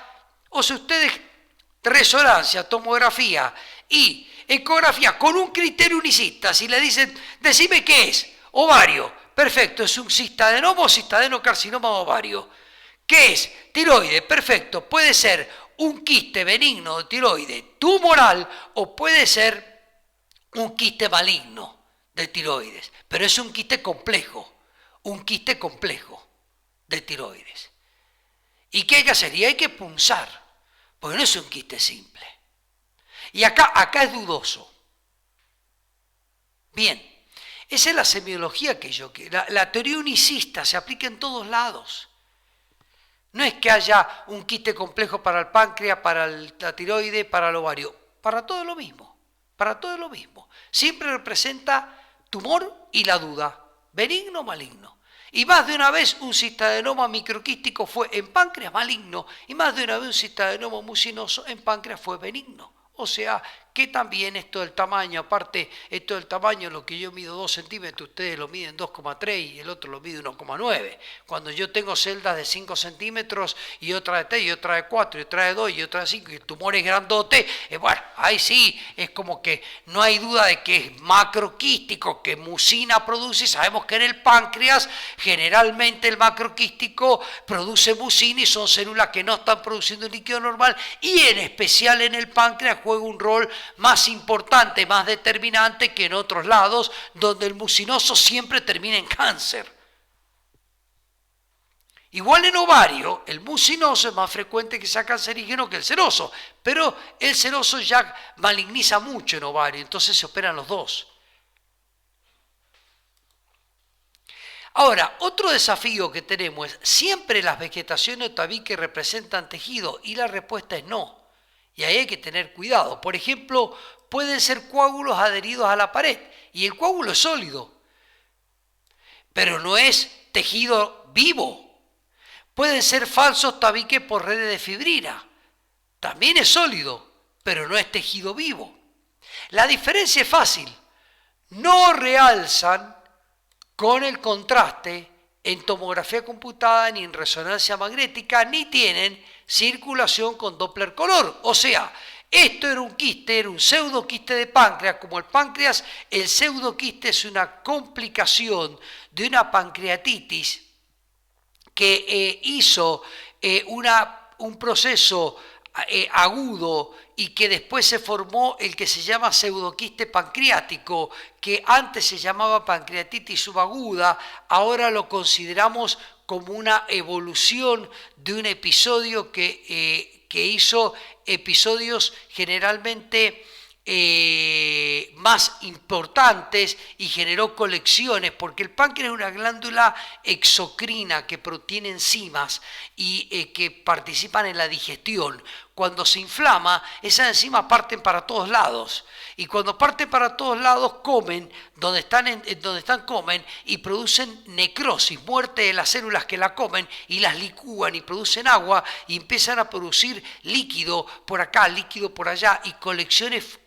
O sea, ustedes resonancia, tomografía y ecografía con un criterio unicista, si le dicen, decime qué es, ovario, perfecto, es un cistadenoma o cistadenocarcinoma ovario. ¿Qué es? Tiroide, perfecto, puede ser un quiste benigno de tiroide tumoral o puede ser un quiste maligno de tiroides, pero es un quiste complejo de tiroides. ¿Y qué hay que hacer? Y hay que punzar, porque no es un quiste simple. Y acá es dudoso. Bien, esa es la semiología que yo quiero. La teoría unicista se aplica en todos lados. No es que haya un quiste complejo para el páncreas, para la tiroide, para el ovario. Para todo es lo mismo. Para todo es lo mismo. Siempre representa tumor y la duda. Benigno o maligno. Y más de una vez un cistadenoma microquístico fue en páncreas maligno y más de una vez un cistadenoma mucinoso en páncreas fue benigno. O sea que también esto del tamaño, aparte esto del tamaño, lo que yo mido 2 centímetros, ustedes lo miden 2,3 y el otro lo mide 1,9. Cuando yo tengo celdas de 5 centímetros y otra de 3 y otra de 4 y otra de 2 y otra de 5 y el tumor es grandote, bueno, ahí sí es como que no hay duda de que es macroquístico, que mucina produce, y sabemos que en el páncreas generalmente el macroquístico produce mucina y son células que no están produciendo líquido normal, y en especial en el páncreas juega un rol más importante, más determinante que en otros lados, donde el mucinoso siempre termina en cáncer. Igual en ovario, el mucinoso es más frecuente que sea cancerígeno que el seroso, pero el seroso ya maligniza mucho en ovario, entonces se operan los dos. Ahora, otro desafío que tenemos es, ¿siempre las vegetaciones tabique representan tejido? Y la respuesta es no. Y ahí hay que tener cuidado. Por ejemplo, pueden ser coágulos adheridos a la pared y el coágulo es sólido, pero no es tejido vivo. Pueden ser falsos tabiques por redes de fibrina. También es sólido, pero no es tejido vivo. La diferencia es fácil. No realzan con el contraste en tomografía computada ni en resonancia magnética, ni tienen circulación con Doppler color. O sea, esto era un quiste, era un pseudoquiste de páncreas. Como el páncreas, el pseudoquiste es una complicación de una pancreatitis que hizo un proceso agudo y que después se formó el que se llama pseudoquiste pancreático, que antes se llamaba pancreatitis subaguda, ahora lo consideramos como una evolución de un episodio que hizo episodios generalmente más importantes y generó colecciones, porque el páncreas es una glándula exocrina que tiene enzimas y que participan en la digestión. Cuando se inflama, esas enzimas parten para todos lados, y cuando parten para todos lados comen, donde están comen y producen necrosis, muerte de las células que la comen, y las licúan y producen agua y empiezan a producir líquido por acá, líquido por allá, y colecciones,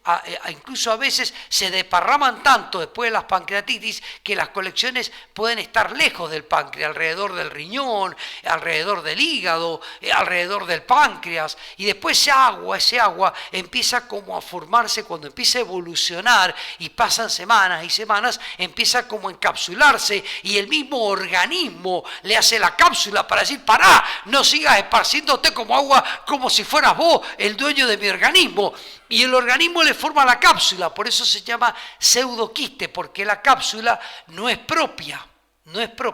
incluso a veces se desparraman tanto después de las pancreatitis que las colecciones pueden estar lejos del páncreas, alrededor del riñón, alrededor del hígado, alrededor del páncreas, y después ese agua empieza como a formarse, cuando empieza a evolucionar y pasan semanas y semanas, empieza como a encapsularse, y el mismo organismo le hace la cápsula para decir: pará, no sigas esparciéndote como agua, como si fueras vos el dueño de mi organismo. Y el organismo le forma la cápsula, por eso se llama pseudoquiste, porque la cápsula no es propia,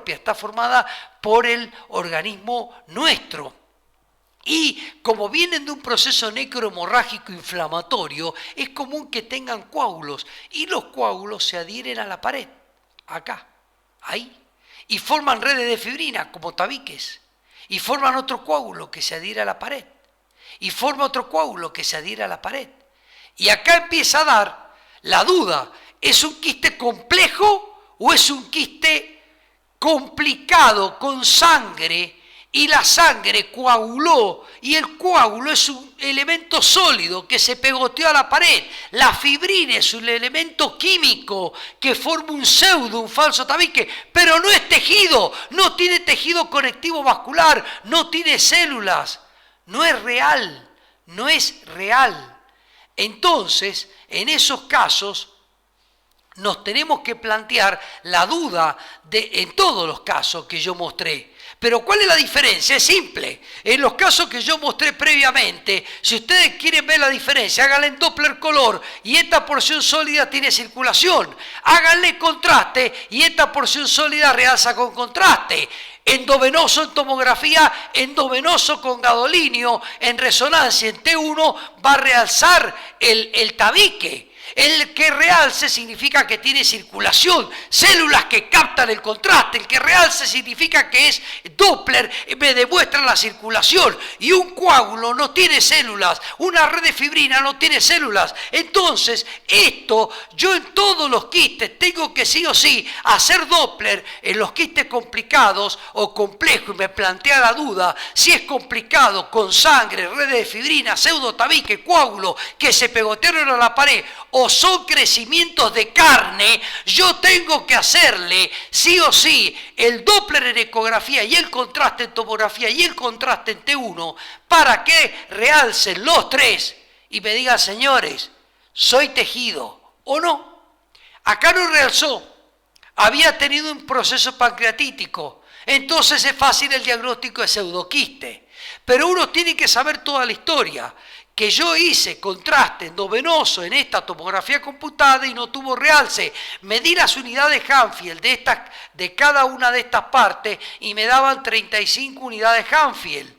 está formada por el organismo nuestro. Y como vienen de un proceso necrohemorrágico inflamatorio, es común que tengan coágulos, y los coágulos se adhieren a la pared, acá, ahí, y forman redes de fibrina como tabiques, y forman otro coágulo que se adhiere a la pared, y forma otro coágulo que se adhiere a la pared. Y acá empieza a dar la duda: ¿es un quiste complejo o es un quiste complicado con sangre? Y la sangre coaguló, y el coágulo es un elemento sólido que se pegoteó a la pared. La fibrina es un elemento químico que forma un pseudo, un falso tabique, pero no es tejido, no tiene tejido conectivo vascular, no tiene células, no es real, no es real. Entonces, en esos casos, nos tenemos que plantear la duda en todos los casos que yo mostré. Pero ¿cuál es la diferencia? Es simple. En los casos que yo mostré previamente, si ustedes quieren ver la diferencia, háganle en Doppler color y esta porción sólida tiene circulación. Háganle contraste y esta porción sólida realza con contraste. Endovenoso en tomografía, endovenoso con gadolinio, en resonancia en T1 va a realzar el tabique. El que realce significa que tiene circulación, células que captan el contraste. El que realce significa que es Doppler, me demuestra la circulación. Y un coágulo no tiene células, una red de fibrina no tiene células. Entonces, esto, yo en todos los quistes tengo que sí o sí hacer Doppler en los quistes complicados o complejos. Y me plantea la duda si es complicado con sangre, redes de fibrina, pseudotabique, coágulo que se pegotearon a la pared o son crecimientos de carne. Yo tengo que hacerle sí o sí el Doppler en ecografía y el contraste en tomografía y el contraste en T1 para que realcen los tres y me digan, señores, soy tejido o no. Acá no realzó, había tenido un proceso pancreatítico, entonces es fácil el diagnóstico de pseudoquiste. Pero uno tiene que saber toda la historia, que yo hice contraste endovenoso en esta tomografía computada y no tuvo realce. Medí las unidades Hanfield de cada una de estas partes y me daban 35 unidades Hanfield.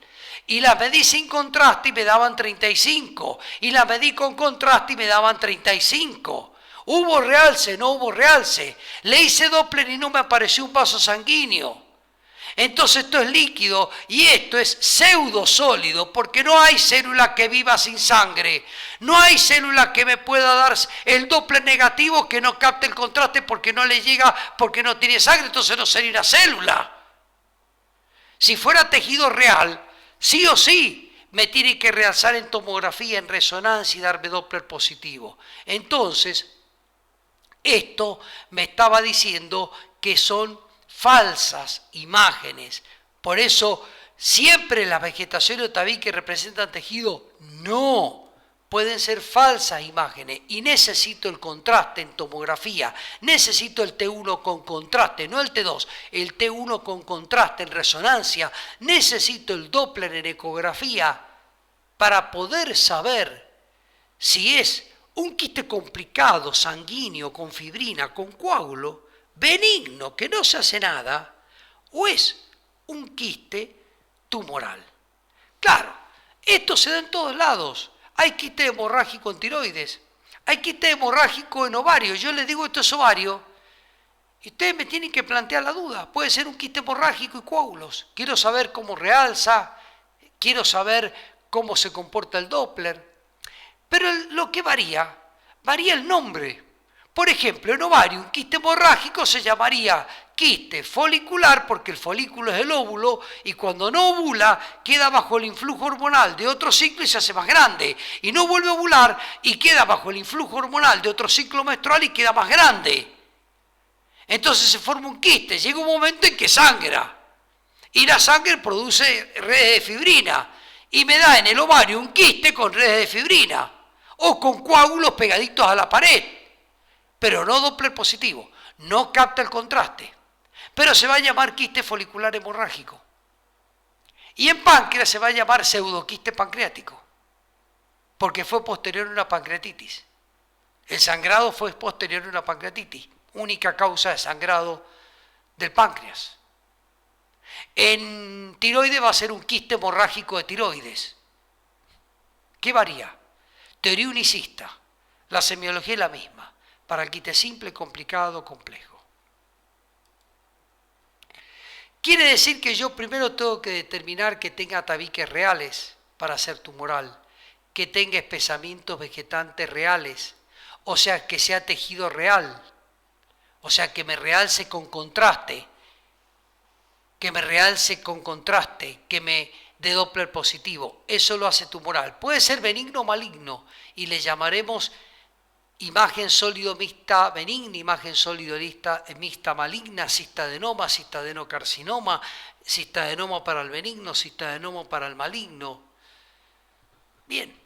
Y las medí sin contraste y me daban 35. Y las medí con contraste y me daban 35. ¿Hubo realce? No hubo realce. Le hice Doppler y no me apareció un vaso sanguíneo. Entonces esto es líquido y esto es pseudosólido porque no hay célula que viva sin sangre. No hay célula que me pueda dar el Doppler negativo que no capte el contraste porque no le llega, porque no tiene sangre, entonces no sería una célula. Si fuera tejido real, sí o sí me tiene que realzar en tomografía, en resonancia y darme Doppler positivo. Entonces, esto me estaba diciendo que son falsas imágenes. Por eso, siempre las vegetaciones tabique representan tejido. No, pueden ser falsas imágenes y necesito el contraste en tomografía. Necesito el T1 con contraste, no el T2, el T1 con contraste en resonancia. Necesito el Doppler en ecografía para poder saber si es un quiste complicado, sanguíneo, con fibrina, con coágulo, benigno, que no se hace nada, o es un quiste tumoral. Claro, esto se da en todos lados. Hay quiste hemorrágico en tiroides, hay quiste hemorrágico en ovario. Yo les digo esto es ovario, y ustedes me tienen que plantear la duda. Puede ser un quiste hemorrágico y coágulos. Quiero saber cómo realza, quiero saber cómo se comporta el Doppler. Pero lo que varía el nombre. Por ejemplo, en ovario, un quiste hemorrágico se llamaría quiste folicular porque el folículo es el óvulo y cuando no ovula queda bajo el influjo hormonal de otro ciclo y se hace más grande. Y no vuelve a ovular y queda bajo el influjo hormonal de otro ciclo menstrual y queda más grande. Entonces se forma un quiste. Llega un momento en que sangra y la sangre produce redes de fibrina y me da en el ovario un quiste con redes de fibrina o con coágulos pegaditos a la pared. Pero no Doppler positivo, no capta el contraste, pero se va a llamar quiste folicular hemorrágico. Y en páncreas se va a llamar pseudoquiste pancreático, porque fue posterior a una pancreatitis. El sangrado fue posterior a una pancreatitis, única causa de sangrado del páncreas. En tiroides va a ser un quiste hemorrágico de tiroides. ¿Qué varía? Teoría unicista, la semiología es la misma. Para el quiste simple, complicado, complejo. Quiere decir que yo primero tengo que determinar que tenga tabiques reales para ser tumoral, que tenga espesamientos vegetantes reales, o sea, que sea tejido real, o sea, que me realce con contraste, que me dé Doppler positivo. Eso lo hace tumoral. Puede ser benigno o maligno y le llamaremos imagen sólido mixta benigna, imagen sólido mixta maligna, cistadenoma, cistadenocarcinoma, cistadenoma para el benigno, cistadenoma para el maligno. Bien,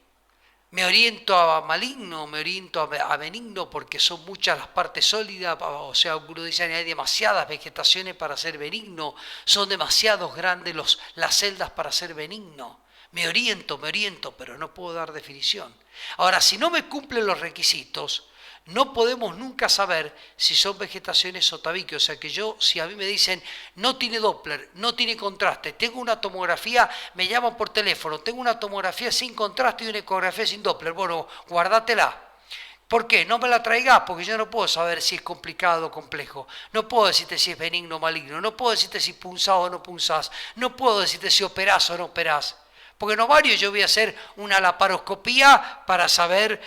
me oriento a maligno, me oriento a benigno porque son muchas las partes sólidas, o sea, uno dice hay demasiadas vegetaciones para ser benigno, son demasiados grandes las celdas para ser benigno. Me oriento, pero no puedo dar definición. Ahora, si no me cumplen los requisitos, no podemos nunca saber si son vegetaciones o tabique. O sea que si a mí me dicen, no tiene Doppler, no tiene contraste, tengo una tomografía, me llaman por teléfono, tengo una tomografía sin contraste y una ecografía sin Doppler. Bueno, guárdatela. ¿Por qué? No me la traigas porque yo no puedo saber si es complicado o complejo. No puedo decirte si es benigno o maligno. No puedo decirte si punzás o no punzás. No puedo decirte si operás o no operás. Porque en ovario yo voy a hacer una laparoscopía para saber,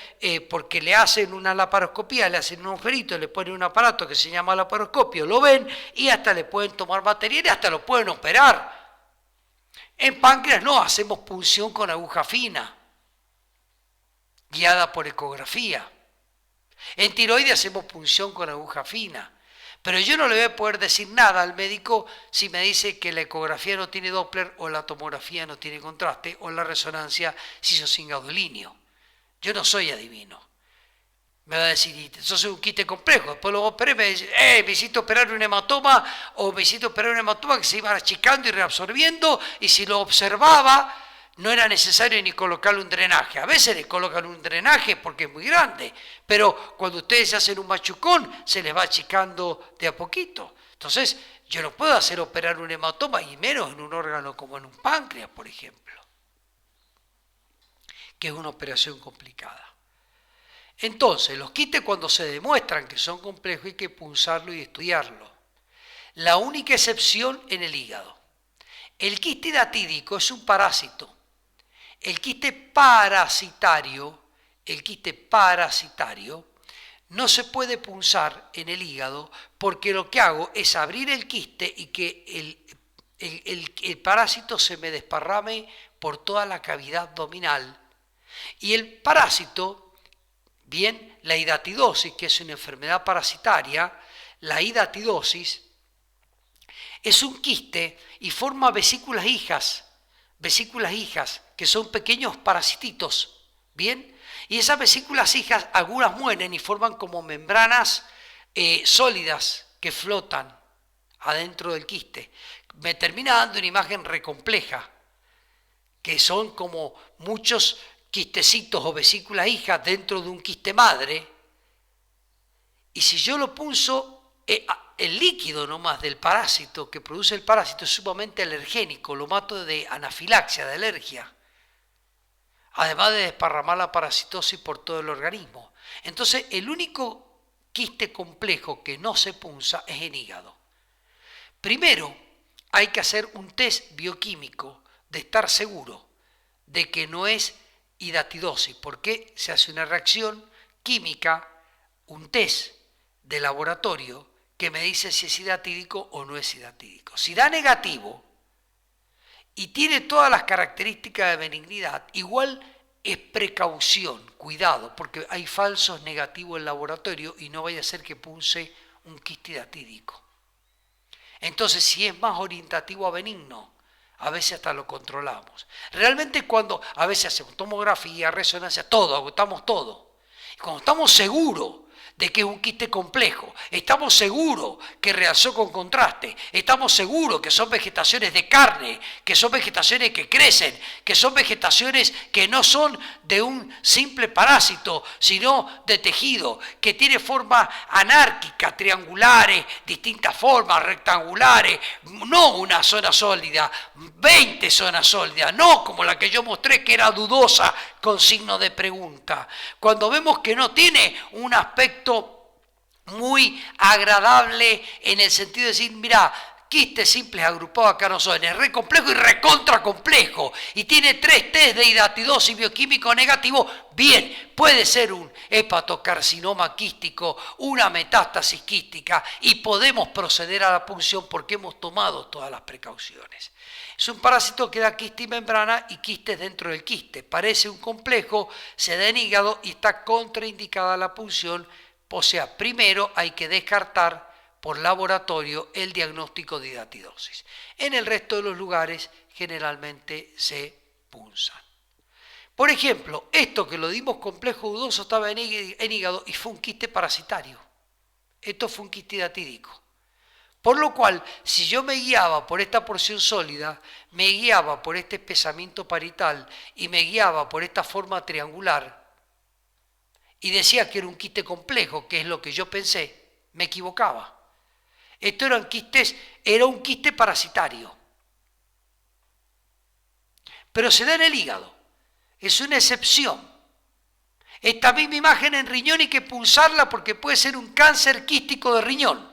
porque le hacen una laparoscopía, le hacen un agujerito, le ponen un aparato que se llama laparoscopio, lo ven y hasta le pueden tomar material y hasta lo pueden operar. En páncreas no, hacemos punción con aguja fina, guiada por ecografía. En tiroides hacemos punción con aguja fina. Pero yo no le voy a poder decir nada al médico si me dice que la ecografía no tiene Doppler o la tomografía no tiene contraste o la resonancia si sos gadolinio. Yo no soy adivino. Me va a decir, eso es un quiste complejo. Después lo operé y me dice, me hiciste operar un hematoma o me hiciste operar un hematoma que se iba achicando y reabsorbiendo y si lo observaba no era necesario ni colocarle un drenaje. A veces le colocan un drenaje porque es muy grande, pero cuando ustedes hacen un machucón se les va achicando de a poquito. Entonces, yo no puedo hacer operar un hematoma y menos en un órgano como en un páncreas, por ejemplo, que es una operación complicada. Entonces, los quistes cuando se demuestran que son complejos hay que punzarlo y estudiarlo. La única excepción en el hígado. El quiste hidatídico es un parásito. El quiste parasitario no se puede punzar en el hígado porque lo que hago es abrir el quiste y que el parásito se me desparrame por toda la cavidad abdominal. Y el parásito, bien, la hidatidosis, que es una enfermedad parasitaria, la hidatidosis es un quiste y forma vesículas hijas, que son pequeños parasititos, ¿bien? Y esas vesículas hijas algunas mueren y forman como membranas sólidas que flotan adentro del quiste. Me termina dando una imagen recompleja, que son como muchos quistecitos o vesículas hijas dentro de un quiste madre. Y si yo lo punzo, el líquido nomás del parásito que produce el parásito es sumamente alergénico, lo mato de anafilaxia, de alergia, además de desparramar la parasitosis por todo el organismo. Entonces, el único quiste complejo que no se punza es en hígado. Primero, hay que hacer un test bioquímico de estar seguro de que no es hidatidosis, porque se hace una reacción química, un test de laboratorio que me dice si es hidatídico o no es hidatídico. Si da negativo y tiene todas las características de benignidad, igual es precaución, cuidado, porque hay falsos negativos en el laboratorio y no vaya a ser que punce un quiste hidatídico. Entonces, si es más orientativo a benigno, a veces hasta lo controlamos. Realmente cuando a veces hacemos tomografía, resonancia, todo, agotamos todo. Y cuando estamos seguros de que es un quiste complejo, estamos seguros que realzó con contraste, estamos seguros que son vegetaciones de carne, que son vegetaciones que crecen, que son vegetaciones que no son de un simple parásito, sino de tejido, que tiene forma anárquica, triangulares, distintas formas, rectangulares, no una zona sólida, 20 zonas sólidas, no como la que yo mostré que era dudosa con signo de pregunta. Cuando vemos que no tiene un aspecto muy agradable en el sentido de decir, mira, quistes simples agrupados acá no son, es re complejo y recontra complejo y tiene 3 test de hidatidosis bioquímico negativo, bien, puede ser un hepatocarcinoma quístico, una metástasis quística y podemos proceder a la punción porque hemos tomado todas las precauciones. Es un parásito que da quiste y membrana y quistes dentro del quiste. Parece un complejo, se da en hígado y está contraindicada la punción. O sea, primero hay que descartar por laboratorio el diagnóstico de hidatidosis. En el resto de los lugares generalmente se punzan. Por ejemplo, esto que lo dimos complejo dudoso estaba en hígado y fue un quiste parasitario. Esto fue un quiste hidatídico. Por lo cual, si yo me guiaba por esta porción sólida, me guiaba por este espesamiento parietal y me guiaba por esta forma triangular y decía que era un quiste complejo, que es lo que yo pensé, me equivocaba. Esto era un quiste parasitario. Pero se da en el hígado. Es una excepción. Esta misma imagen en riñón hay que pulsarla porque puede ser un cáncer quístico de riñón.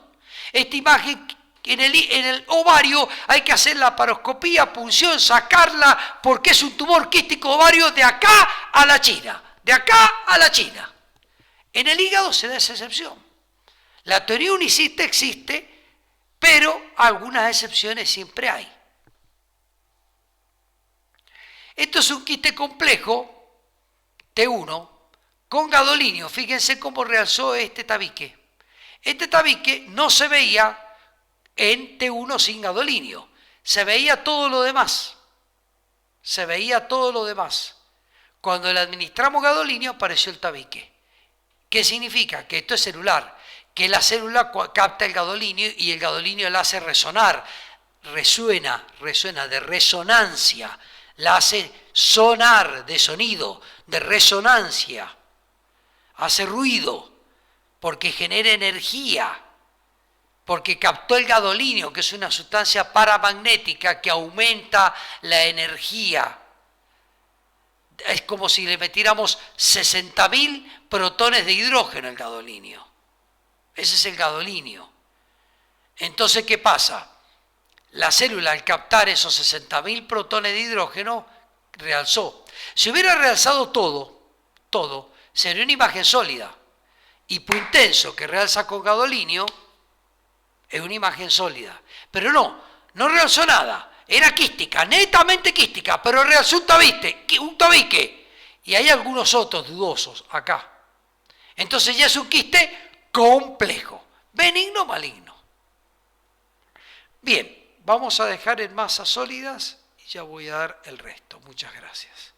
Esta imagen en el ovario hay que hacer la laparoscopía, punción, sacarla porque es un tumor quístico ovario de acá a la China. De acá a la China. En el hígado se da esa excepción. La teoría unicista existe, pero algunas excepciones siempre hay. Esto es un quiste complejo, T1, con gadolinio. Fíjense cómo realzó este tabique. Este tabique no se veía en T1 sin gadolinio. Se veía todo lo demás. Se veía todo lo demás. Cuando le administramos gadolinio apareció el tabique. ¿Qué significa? Que esto es celular. Que la célula capta el gadolinio y el gadolinio la hace resonar. Resuena de resonancia. La hace sonar de sonido, de resonancia. Hace ruido porque genera energía. Porque captó el gadolinio, que es una sustancia paramagnética que aumenta la energía. Es como si le metiéramos 60.000 protones de hidrógeno al gadolinio. Ese es el gadolinio. Entonces, ¿qué pasa? La célula, al captar esos 60.000 protones de hidrógeno, realzó. Si hubiera realzado todo, sería una imagen sólida. Hipointenso, que realza con gadolinio, es una imagen sólida. Pero no realzó nada. Era quística, netamente quística, pero realzó un tabique. Y hay algunos otros dudosos acá. Entonces ya es un quiste complejo, benigno o maligno. Bien, vamos a dejar en masas sólidas y ya voy a dar el resto. Muchas gracias.